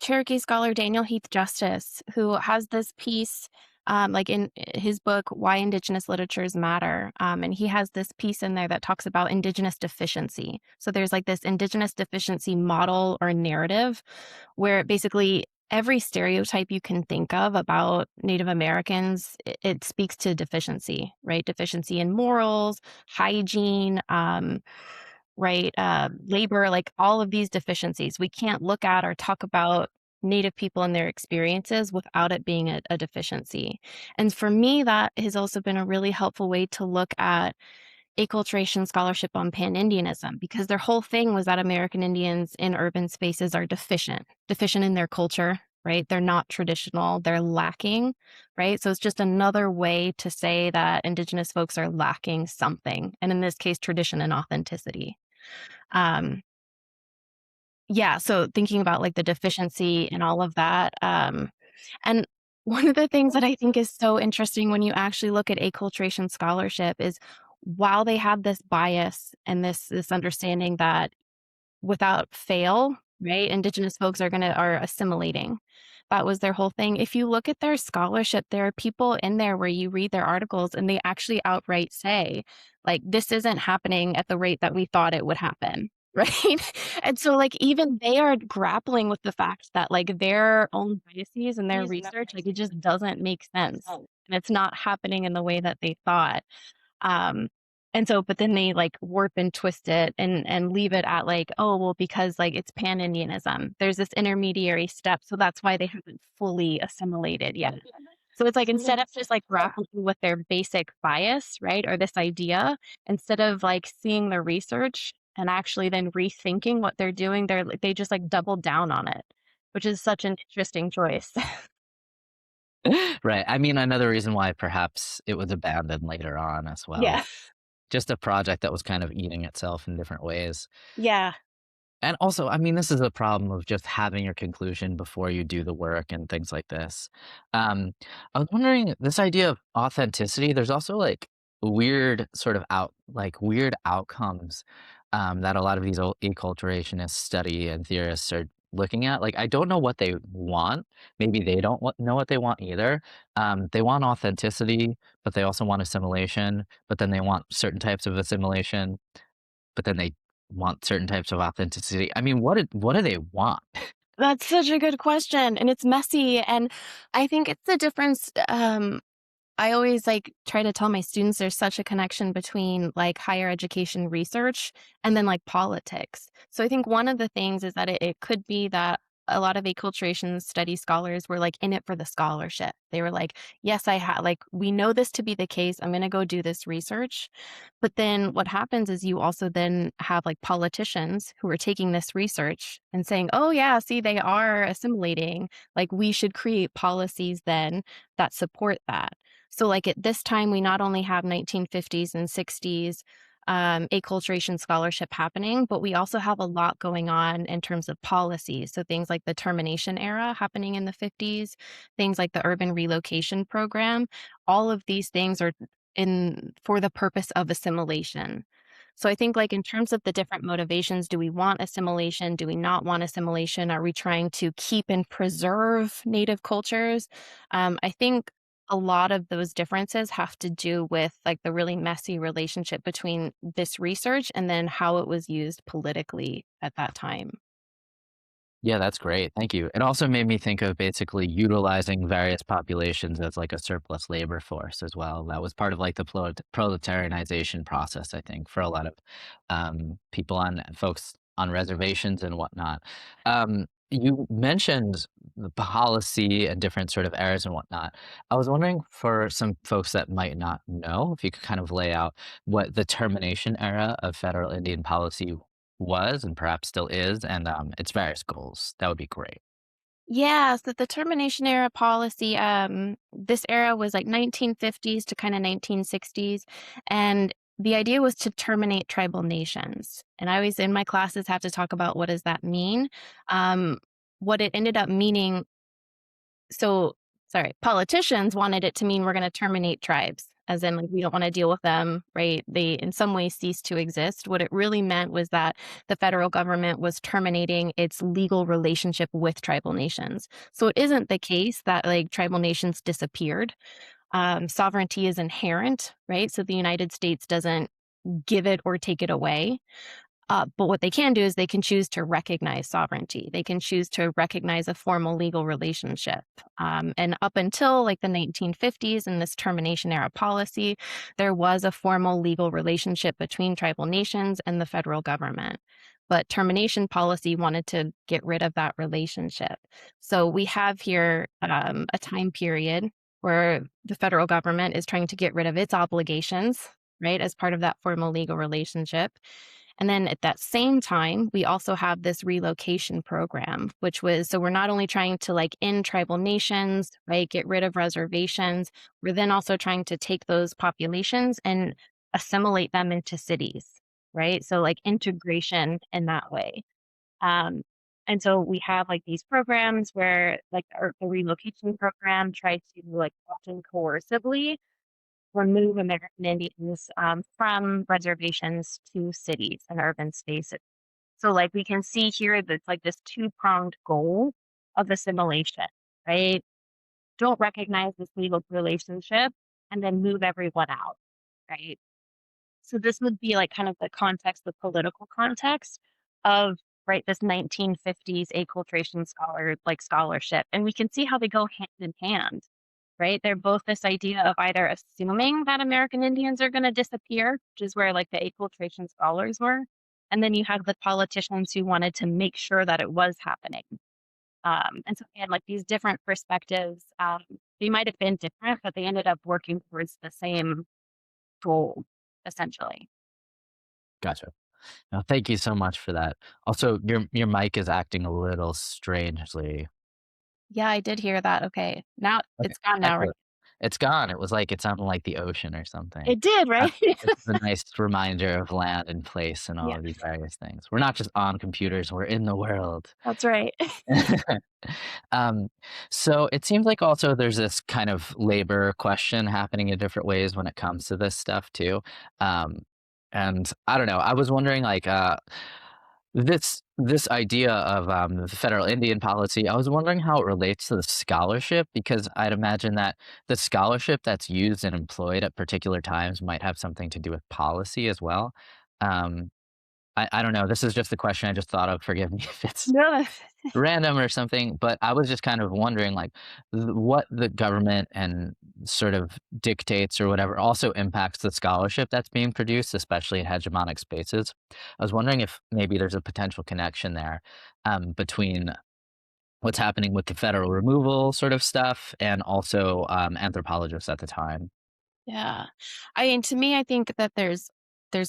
Cherokee scholar Daniel Heath Justice, who has this piece, like in his book, Why Indigenous Literatures Matter. And he has this piece in there that talks about Indigenous deficiency. So there's like this Indigenous deficiency model or narrative where basically every stereotype you can think of about Native Americans, it speaks to deficiency, right? Deficiency in morals, hygiene, right? Labor, like all of these deficiencies. We can't look at or talk about Native people and their experiences without it being a deficiency. And for me, that has also been a really helpful way to look at acculturation scholarship on Pan-Indianism, because their whole thing was that American Indians in urban spaces are deficient in their culture, right? They're not traditional, they're lacking, right? So it's just another way to say that Indigenous folks are lacking something, and in this case, tradition and authenticity. Um, yeah, so thinking about like the deficiency and all of that. And one of the things that I think is so interesting when you actually look at acculturation scholarship is while they have this bias and this understanding that without fail, right, Indigenous folks are assimilating. That was their whole thing. If you look at their scholarship, there are people in there where you read their articles and they actually outright say, like, this isn't happening at the rate that we thought it would happen. Right. And so, like, even they are grappling with the fact that, like, their own biases and their research, like, it just doesn't make sense. And it's not happening in the way that they thought. Um, and so but then they, like, warp and twist it and leave it at, like, "Oh, well, because, like, it's Pan-Indianism. There's this intermediary step, so that's why they haven't fully assimilated yet." So it's like instead of just, like, grappling with their basic bias, right, or this idea, instead of, like, seeing the research and actually then rethinking what they're doing, they just, like, double down on it, which is such an interesting choice. Right. I mean, another reason why perhaps it was abandoned later on as well. Yeah. Just a project that was kind of eating itself in different ways. Yeah. And also, I mean, this is a problem of just having your conclusion before you do the work and things like this. Um, I was wondering, this idea of authenticity, there's also like weird outcomes that a lot of these old enculturationists study and theorists are looking at. Like, I don't know what they want. Maybe they don't know what they want either. They want authenticity, but they also want assimilation, but then they want certain types of assimilation, but then they want certain types of authenticity. I mean, what do they want? That's such a good question, and it's messy, and I think it's the difference, I always, like, try to tell my students there's such a connection between, like, higher education research and then, like, politics. So I think one of the things is that it could be that a lot of acculturation study scholars were like in it for the scholarship. They were like, yes, like, we know this to be the case. I'm going to go do this research. But then what happens is you also then have like politicians who are taking this research and saying, oh, yeah, see, they are assimilating. Like, we should create policies then that support that. So, like, at this time, we not only have 1950s and 60s acculturation scholarship happening, but we also have a lot going on in terms of policy. So, things like the termination era happening in the 50s, things like the urban relocation program, all of these things are in for the purpose of assimilation. So I think like in terms of the different motivations, do we want assimilation? Do we not want assimilation? Are we trying to keep and preserve native cultures? I think a lot of those differences have to do with like the really messy relationship between this research and then how it was used politically at that time. Yeah, that's great. Thank you. It also made me think of basically utilizing various populations as like a surplus labor force as well. That was part of like the proletarianization process, I think, for a lot of people on folks on reservations and whatnot. You mentioned the policy and different sort of eras and whatnot. I was wondering for some folks that might not know, if you could kind of lay out what the termination era of federal Indian policy was and perhaps still is, and its various goals. That would be great. Yeah, so the termination era policy, this era was like 1950s to kind of 1960s. And the idea was to terminate tribal nations. And I always in my classes have to talk about what does that mean. Um, what it ended up meaning so sorry, politicians wanted it to mean we're gonna terminate tribes, as in, like, we don't wanna deal with them, right? They, in some ways, cease to exist. What it really meant was that the federal government was terminating its legal relationship with tribal nations. So it isn't the case that, like, tribal nations disappeared. Sovereignty is inherent, right? So the United States doesn't give it or take it away. But what they can do is they can choose to recognize sovereignty. They can choose to recognize a formal legal relationship. And up until like the 1950s and this termination era policy, there was a formal legal relationship between tribal nations and the federal government. But termination policy wanted to get rid of that relationship. So we have here a time period where the federal government is trying to get rid of its obligations, right, as part of that formal legal relationship. And then at that same time, we also have this relocation program, which was so we're not only trying to like end tribal nations, right, get rid of reservations, we're then also trying to take those populations and assimilate them into cities, right? So like integration in that way. Um, and so we have like these programs where like the relocation program tries to like often coercively remove American Indians from reservations to cities and urban spaces. So, like, we can see here that's like this two-pronged goal of assimilation, right? Don't recognize this legal relationship and then move everyone out, right? So, this would be like kind of the context, the political context of right this 1950s acculturation scholarship, and we can see how they go hand in hand, right? They're both this idea of either assuming that American Indians are going to disappear, which is where like the acculturation scholars were, and then you have the politicians who wanted to make sure that it was happening. And so they had like these different perspectives. They might have been different, but they ended up working towards the same goal, essentially. Gotcha. No, thank you so much for that. Also, your mic is acting a little strangely. Yeah, I did hear that. Okay, now Okay, it's gone now, right? excellent. It's gone. It was like it sounded like the ocean or something. It did, Uh, right? this is a nice reminder of land and place and all Yeah, of these various things. We're not just on computers, we're in the world. that's right. Um, so it seems like also there's this kind of labor question happening in different ways when it comes to this stuff too. Um, and I don't know, I was wondering like this idea of the federal Indian policy, I was wondering how it relates to the scholarship because I'd imagine that the scholarship that's used and employed at particular times might have something to do with policy as well. Um, I don't know. This is just the question I just thought of. Forgive me if it's No, random or something, but I was just kind of wondering, like, what the government and sort of dictates or whatever also impacts the scholarship that's being produced, especially in hegemonic spaces. I was wondering if maybe there's a potential connection there between what's happening with the federal removal sort of stuff, and also anthropologists at the time. Yeah. I mean, to me, I think that there's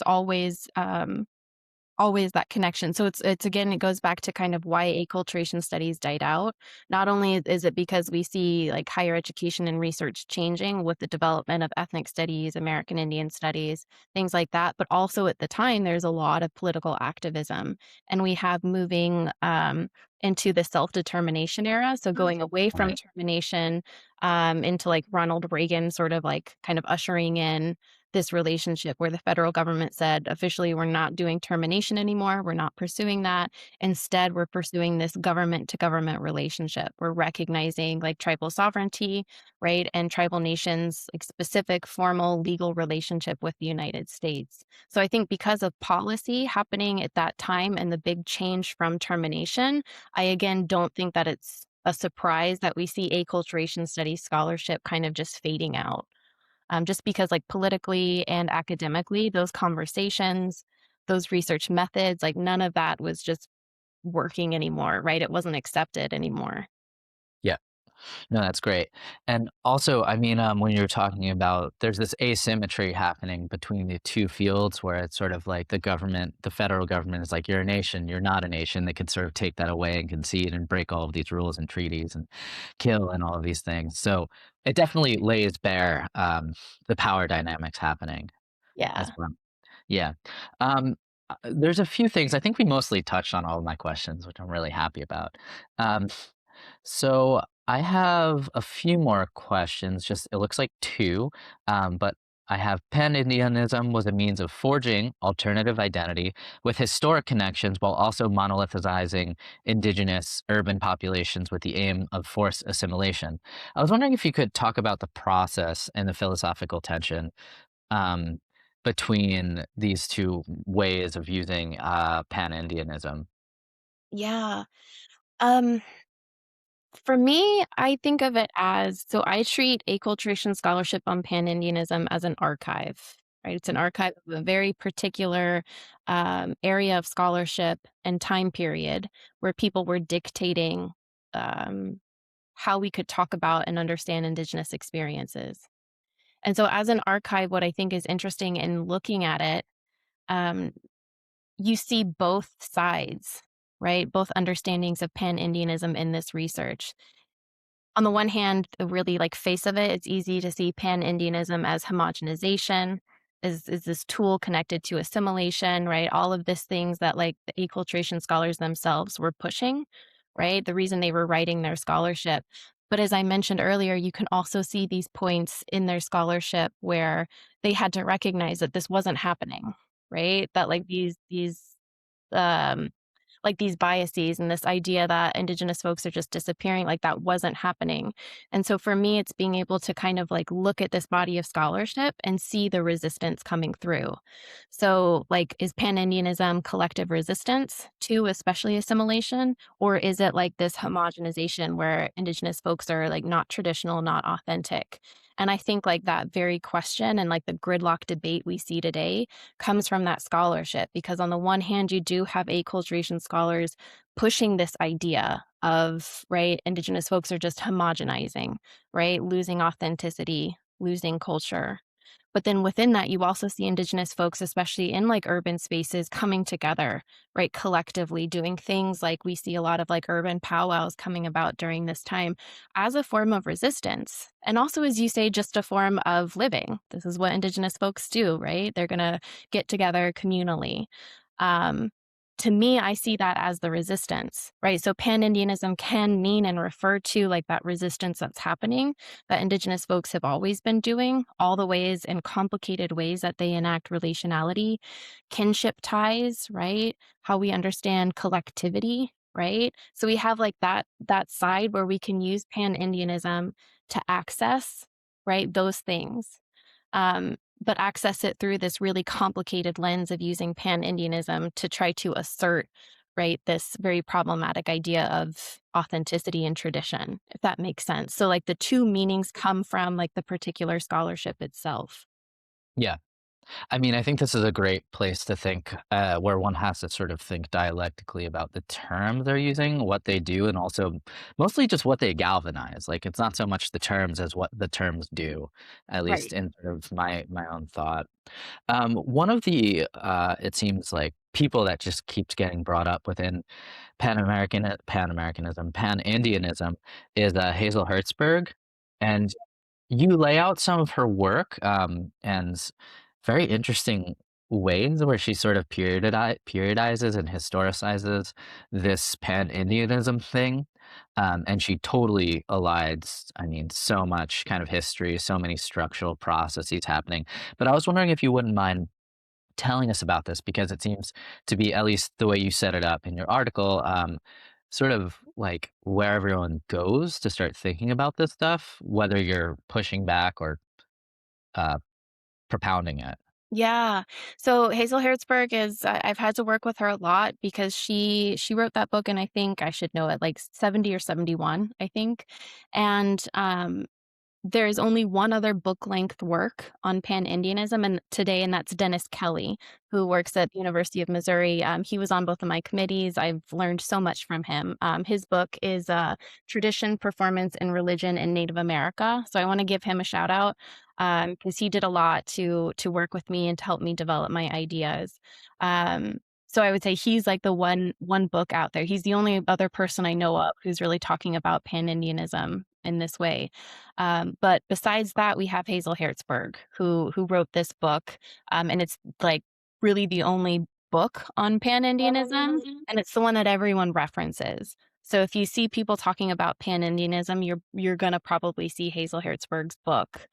always that connection. So it's again, it goes back to kind of why acculturation studies died out. Not only is it because we see like higher education and research changing with the development of ethnic studies, American Indian studies, things like that, but also at the time there's a lot of political activism, and we have moving into the self-determination era. So going away from Right. termination into like Ronald Reagan sort of like kind of ushering in this relationship where the federal government said, officially, we're not doing termination anymore. We're not pursuing that. Instead, we're pursuing this government to government relationship. We're recognizing like tribal sovereignty, right? And tribal nations, like specific formal legal relationship with the United States. So I think because of policy happening at that time and the big change from termination, I again don't think that it's a surprise that we see acculturation studies scholarship kind of just fading out, just because like politically and academically, those conversations, those research methods, like none of that was just working anymore, right? It wasn't accepted anymore. Yeah. No, that's great. And also, I mean, when you're talking about there's this asymmetry happening between the two fields where it's sort of like the government, the federal government is like, you're a nation, you're not a nation. They could sort of take that away and concede and break all of these rules and treaties and kill and all of these things. So it definitely lays bare the power dynamics happening as Yeah. well. Yeah. There's a few things. I think we mostly touched on all of my questions, which I'm really happy about. Um, so I have a few more questions. Just it looks like two, but I have Pan-Indianism was a means of forging alternative identity with historic connections while also monolithizing indigenous urban populations with the aim of forced assimilation. I was wondering if you could talk about the process and the philosophical tension um, between these two ways of using Pan-Indianism. Yeah. Um, for me, I think of it as so I treat acculturation scholarship on Pan-Indianism as an archive, right? It's an archive of a very particular area of scholarship and time period where people were dictating um, how we could talk about and understand Indigenous experiences. And so, as an archive, what I think is interesting in looking at it, um, you see both sides, right? Both understandings of Pan Indianism in this research. On the one hand, the really like face of it, it's easy to see Pan-Indianism as homogenization, is this tool connected to assimilation, right? All of these things that like the acculturation scholars themselves were pushing, right? The reason they were writing their scholarship. But as I mentioned earlier, you can also see these points in their scholarship where they had to recognize that this wasn't happening, right? That like um like these biases and this idea that indigenous folks are just disappearing, like that wasn't happening. And so for me, it's being able to kind of like look at this body of scholarship and see the resistance coming through. So like is pan-Indianism collective resistance to especially assimilation, or is it like this homogenization where indigenous folks are like not traditional, not authentic? And I think like that very question and like the gridlock debate we see today comes from that scholarship, because on the one hand you do have acculturation scholars pushing this idea of, right, indigenous folks are just homogenizing, right, losing authenticity, losing culture. But then within that, you also see indigenous folks, especially in like urban spaces, coming together, right, collectively doing things like we see a lot of like urban powwows coming about during this time as a form of resistance. And also, as you say, just a form of living. This is what indigenous folks do, right? They're going to get together communally. Um, to me, I see that as the resistance, right? So pan-Indianism can mean and refer to like that resistance that's happening that indigenous folks have always been doing, all the ways and complicated ways that they enact relationality, kinship ties, right? How we understand collectivity, right? So we have like that side where we can use pan-Indianism to access, right, those things. But access it through this really complicated lens of using pan-Indianism to try to assert, right, this very problematic idea of authenticity and tradition, if that makes sense. So, like, the two meanings come from like the particular scholarship itself. Yeah. I mean, I think this is a great place to think, where one has to sort of think dialectically about the term they're using, what they do, and also mostly just what they galvanize. Like, it's not so much the terms as what the terms do, at least Right. in sort of my own thought. One of the, it seems like people that just keeps getting brought up within Pan-Americanism, Pan-Indianism is Hazel Hertzberg, and you lay out some of her work, and very interesting ways where she sort of periodizes and historicizes this Pan-Indianism thing, and she totally elides, I mean, so much kind of history, so many structural processes happening. But I was wondering if you wouldn't mind telling us about this because it seems to be, at least the way you set it up in your article, sort of like where everyone goes to start thinking about this stuff, whether you're pushing back or uh, propounding it. Yeah. So Hazel Hertzberg is I've had to work with her a lot because she wrote that book, and I think I should know it, like 70 or 71, I think. And there's only one other book-length work on Pan-Indianism and today, and that's Dennis Kelly, who works at the University of Missouri. He was on both of my committees. I've learned so much from him. His book is Tradition, Performance, and Religion in Native America. So I want to give him a shout out because he did a lot to work with me and to help me develop my ideas. Um, so I would say he's like the one book out there. He's the only other person I know of who's really talking about Pan-Indianism in this way. But besides that, we have Hazel Hertzberg, who wrote this book, and it's like really the only book on Pan-Indianism, and it's the one that everyone references. So if you see people talking about Pan-Indianism, you're gonna probably see Hazel Hertzberg's book.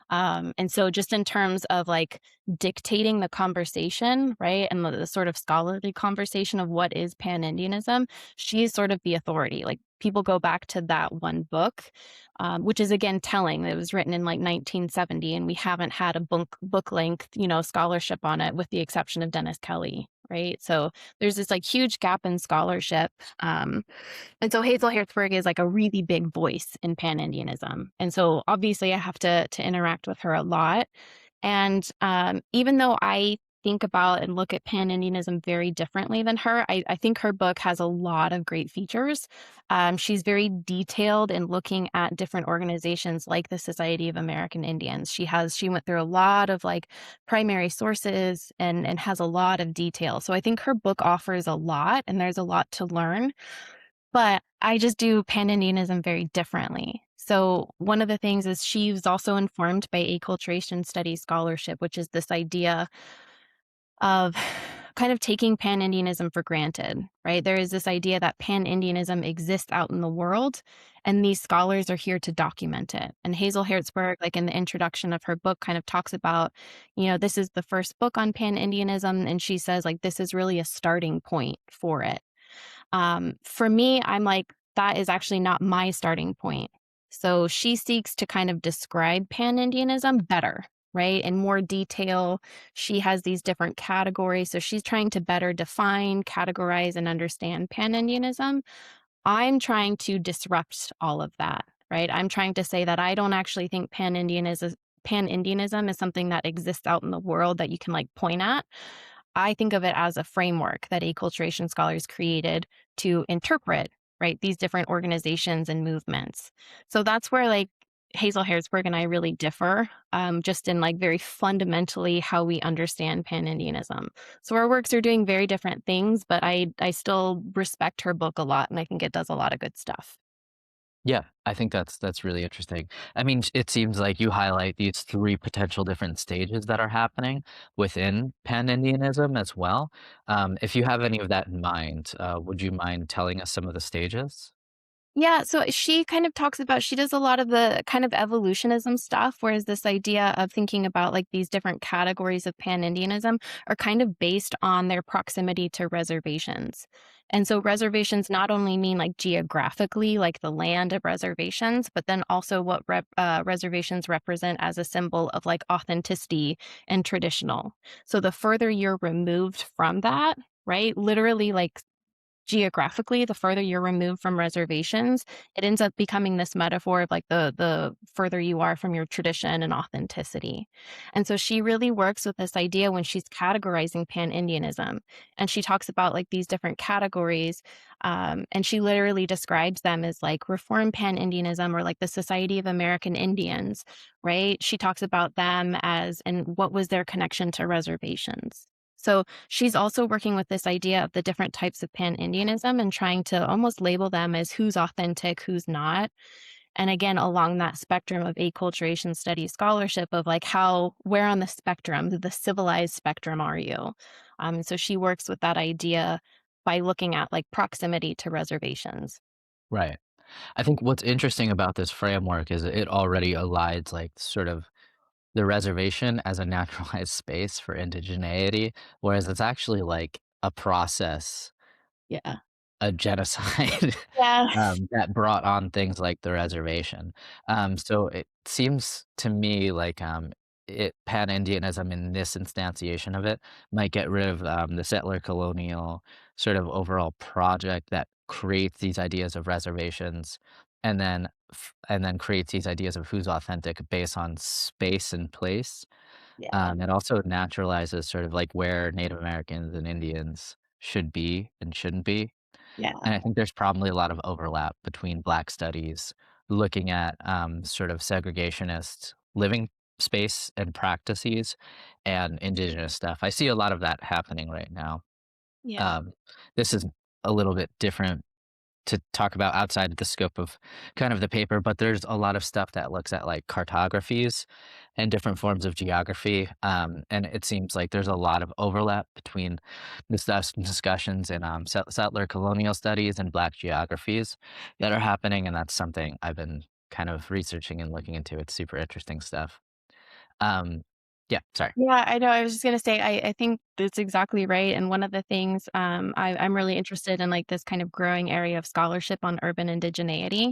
And so just in terms of like dictating the conversation, right, and the sort of scholarly conversation of what is Pan-Indianism, she's sort of the authority. Like people go back to that one book, which is again telling. It was written in like 1970, and we haven't had a book length, scholarship on it, with the exception of Dennis Kelly, right? So there's this like huge gap in scholarship. And so Hazel Hertzberg is like a really big voice in Pan-Indianism. And so obviously I have to interact with her a lot. And even though I think about and look at Pan-Indianism very differently than her, I think her book has a lot of great features. She's very detailed in looking at different organizations like the Society of American Indians. She went through a lot of like primary sources and has a lot of detail. So I think her book offers a lot and there's a lot to learn. But I just do Pan-Indianism very differently. So one of the things is she was also informed by acculturation studies scholarship, which is this idea of kind of taking Pan-Indianism for granted, right? There is this idea that Pan-Indianism exists out in the world, and these scholars are here to document it. And Hazel Hertzberg, like in the introduction of her book, kind of talks about, this is the first book on Pan-Indianism, and she says, like, this is really a starting point for it. For me, I'm like, that is actually not my starting point. So she seeks to kind of describe Pan-Indianism better, right? In more detail. She has these different categories. So she's trying to better define, categorize, and understand Pan-Indianism. I'm trying to disrupt all of that, right? I'm trying to say that I don't actually think Pan-Indianism is something that exists out in the world that you can like point at. I think of it as a framework that acculturation scholars created to interpret, right, these different organizations and movements. So that's where like Hazel Hertzberg and I really differ, just in like very fundamentally how we understand Pan-Indianism. So our works are doing very different things, but I still respect her book a lot, and I think it does a lot of good stuff. Yeah, I think that's really interesting. I mean, it seems like you highlight these three potential different stages that are happening within Pan-Indianism as well. If you have any of that in mind, would you mind telling us some of the stages? Yeah, so she kind of talks about she does a lot of the kind of evolutionism stuff, whereas this idea of thinking about like these different categories of pan-Indianism are kind of based on their proximity to reservations. And so reservations not only mean like geographically, like the land of reservations, but then also what reservations represent as a symbol of like authenticity and traditional. So the further you're removed from that, right? Literally like geographically, the further you're removed from reservations, it ends up becoming this metaphor of like the further you are from your tradition and authenticity. And so she really works with this idea when she's categorizing Pan-Indianism. And she talks about like these different categories. And she literally describes them as like Reform Pan-Indianism or like the Society of American Indians, right? She talks about them as, and what was their connection to reservations. So she's also working with this idea of the different types of Pan-Indianism and trying to almost label them as who's authentic, who's not. And again, along that spectrum of acculturation studies scholarship of like how, where on the spectrum, the civilized spectrum are you? So she works with that idea by looking at like proximity to reservations. Right. I think what's interesting about this framework is it already aligns like sort of the reservation as a naturalized space for indigeneity, whereas it's actually like a process, Yeah. a genocide Yeah. that brought on things like the reservation. So it seems to me like pan-Indianism in this instantiation of it might get rid of the settler colonial sort of overall project that creates these ideas of reservations, and then and then creates these ideas of who's authentic based on space and place. Yeah. It also naturalizes sort of like where Native Americans and Indians should be and shouldn't be. Yeah. And I think there's probably a lot of overlap between Black studies looking at sort of segregationist living space and practices and indigenous stuff. I see a lot of that happening right now. Yeah. Um, this is a little bit different to talk about outside of the scope of kind of the paper, but there's a lot of stuff that looks at like cartographies and different forms of geography. And it seems like there's a lot of overlap between discussions in settler colonial studies and Black geographies that are happening. And that's something I've been kind of researching and looking into. It's super interesting stuff. Um, yeah, sorry. Yeah, I know. I was just gonna say, I think that's exactly right. And one of the things I'm really interested in, like this kind of growing area of scholarship on urban indigeneity.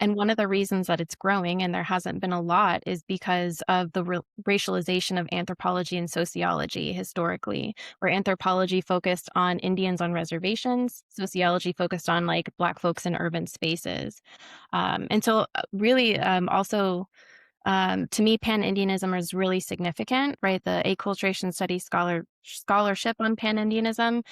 And one of the reasons that it's growing, and there hasn't been a lot, is because of the racialization of anthropology and sociology historically, where anthropology focused on Indians on reservations, sociology focused on like Black folks in urban spaces. And so, really, also to me, Pan-Indianism is really significant, right? The acculturation studies scholarship on Pan-Indianism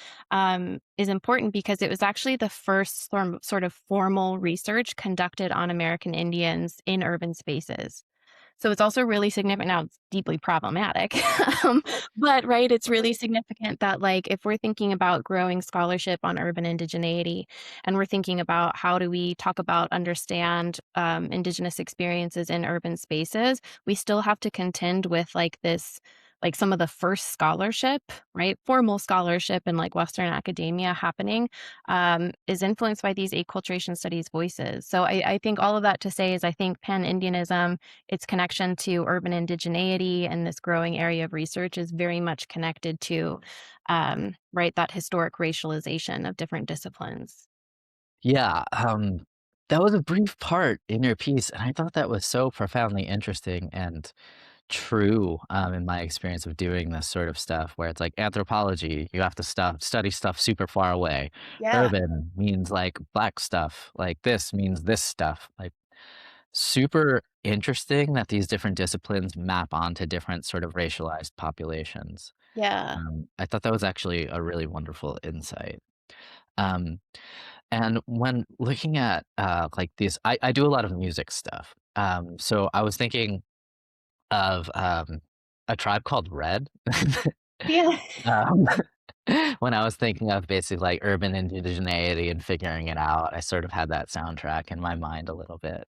is important because it was actually the first sort of formal research conducted on American Indians in urban spaces. So it's also really significant. Now it's deeply problematic, um, but right, it's really significant that like if we're thinking about growing scholarship on urban indigeneity, and we're thinking about how do we talk about understand indigenous experiences in urban spaces, we still have to contend with like this like some of the first scholarship, right? Formal scholarship in like Western academia happening is influenced by these acculturation studies voices. So I think all of that to say is I think Pan-Indianism, its connection to urban indigeneity and this growing area of research is very much connected to, right, that historic racialization of different disciplines. Yeah, that was a brief part in your piece, and I thought that was so profoundly interesting and true, in my experience of doing this sort of stuff, where it's like anthropology, you have to study stuff super far away. Yeah. Urban means like Black stuff, like this means this stuff. Like super interesting that these different disciplines map onto different sort of racialized populations. Yeah. I thought that was actually a really wonderful insight. Um, and when looking at, like these I do a lot of music stuff. So I was thinking of, a tribe called Red. Yeah. Um, when I was thinking of basically, like, urban indigeneity and figuring it out, I sort of had that soundtrack in my mind a little bit.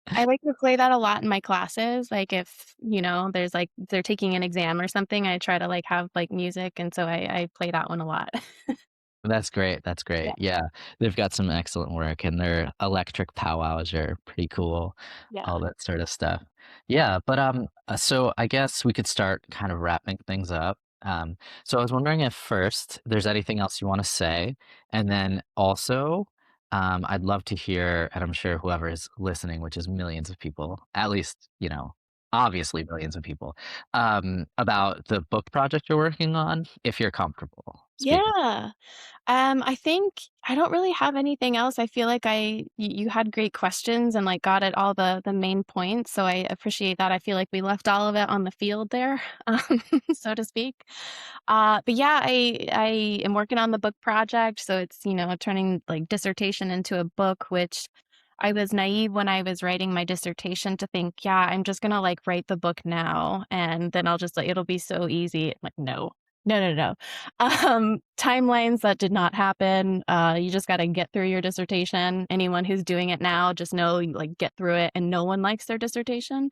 I like to play that a lot in my classes, like, if, there's, like if they're taking an exam or something, I try to, like, have, like, music, and so I play that one a lot. That's great, that's Yeah, great, yeah. They've got some excellent work, and their electric powwows are pretty cool, all yeah. that sort of stuff. Yeah, but, so I guess we could start kind of wrapping things up. So I was wondering if first there's anything else you wanna say, and then also, I'd love to hear, and I'm sure whoever is listening, which is millions of people, at least, obviously millions of people, about the book project you're working on, if you're comfortable speaking. Yeah. I think I don't really have anything else. I feel like you had great questions and, like, got at all the main points, so I appreciate that. I feel like we left all of it on the field there, so to speak. But yeah, I am working on the book project, so it's, turning, like, dissertation into a book, which I was naive when I was writing my dissertation to think, "Yeah, I'm just gonna, like, write the book now, and then I'll just, like it'll be so easy." Like, no. No, no, no. Timelines that did not happen. You just gotta get through your dissertation. Anyone who's doing it now, just know, like, get through it, and no one likes their dissertation.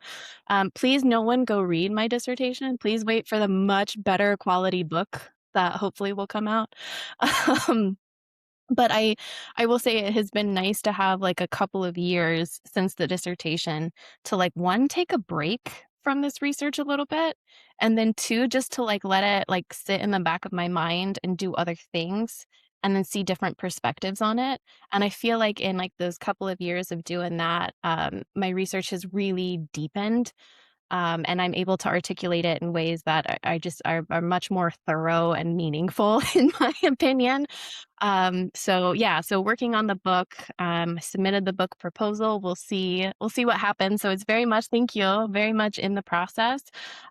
Please, no one go read my dissertation. Please wait for the much better quality book that hopefully will come out. Um, but I will say it has been nice to have, like, a couple of years since the dissertation to, like, 1, take a break from this research a little bit, and then 2, just to, like, let it, like, sit in the back of my mind and do other things, and then see different perspectives on it, and I feel like in, like, those couple of years of doing that, my research has really deepened, and I'm able to articulate it in ways that I just are much more thorough and meaningful in my opinion. So yeah, so working on the book, submitted the book proposal. We'll see what happens. So it's very much thank you, very much in the process.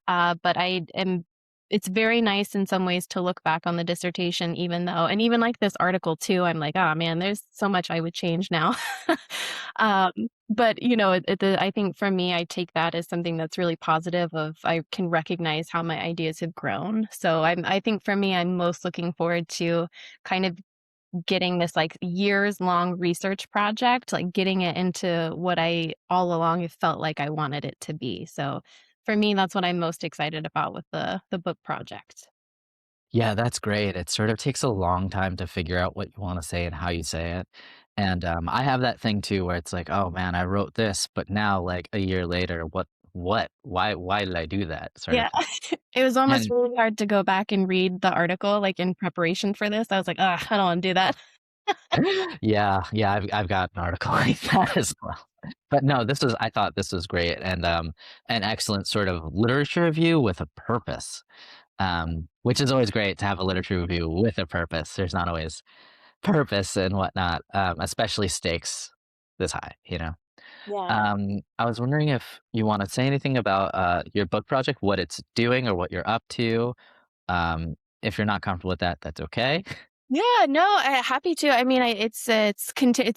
But I am it's very nice in some ways to look back on the dissertation, even though, and even like this article too, I'm like, oh man, there's so much I would change now. um, but I think for me, I take that as something that's really positive. Of I can recognize how my ideas have grown. So I think for me, I'm most looking forward to kind of getting this, like, years long research project, like, getting it into what I all along have felt like I wanted it to be. So, for me, that's what I'm most excited about with the book project. Yeah, that's great. It sort of takes a long time to figure out what you wanna say and how you say it, and, I have that thing too where it's like, "Oh, man, I wrote this, but now, like, a year later, what? Why did I do that?" sort of Yeah. thing, It was almost and really hard to go back and read the article, like, in preparation for this. I was like, "Ugh, I don't wanna do that." yeah, yeah, I've got an article like that as well. But no, I thought this was great and, an excellent sort of literature review with a purpose, which is always great to have a literature review with a purpose. There's not always purpose and whatnot, especially stakes this high, you know? Yeah. I was wondering if you wanna say anything about, your book project, what it's doing or what you're up to. If you're not comfortable with that, that's okay. Yeah, no, happy to. I mean, it's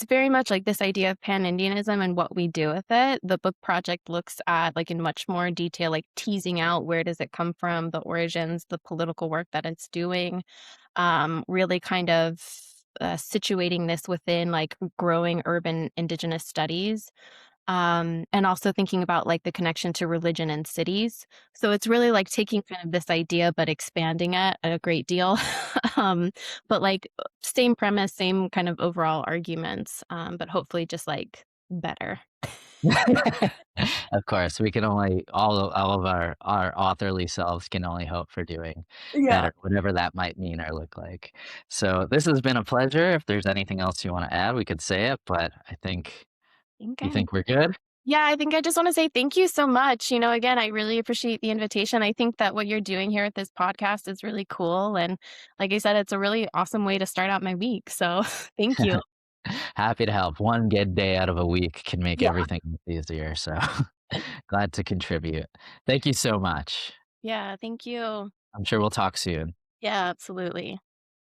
very much like this idea of Pan-Indianism and what we do with it. The book project looks at, like, in much more detail, like, teasing out where does it come from, the origins, the political work that it's doing, really kind of, situating this within, like, growing urban indigenous studies. And also thinking about, like, the connection to religion and cities. So it's really like taking kind of this idea, but expanding it a great deal. um, but like same premise, same kind of overall arguments, but hopefully just like better. Of course, we can only all of our authorly selves can only hope for doing Yeah. better, whatever that might mean or look like. So, this has been a pleasure. If there's anything else you wanna add, we could say it, but think you I'm think we're good? Yeah, I think I just want to say thank you so much. Again, I really appreciate the invitation. I think that what you're doing here at this podcast is really cool. And like I said, it's a really awesome way to start out my week. So thank you. Happy to help. One good day out of a week can make Yeah. everything easier, so glad to contribute. Thank you so much. Yeah. Thank you. I'm sure we'll talk soon. Yeah, absolutely.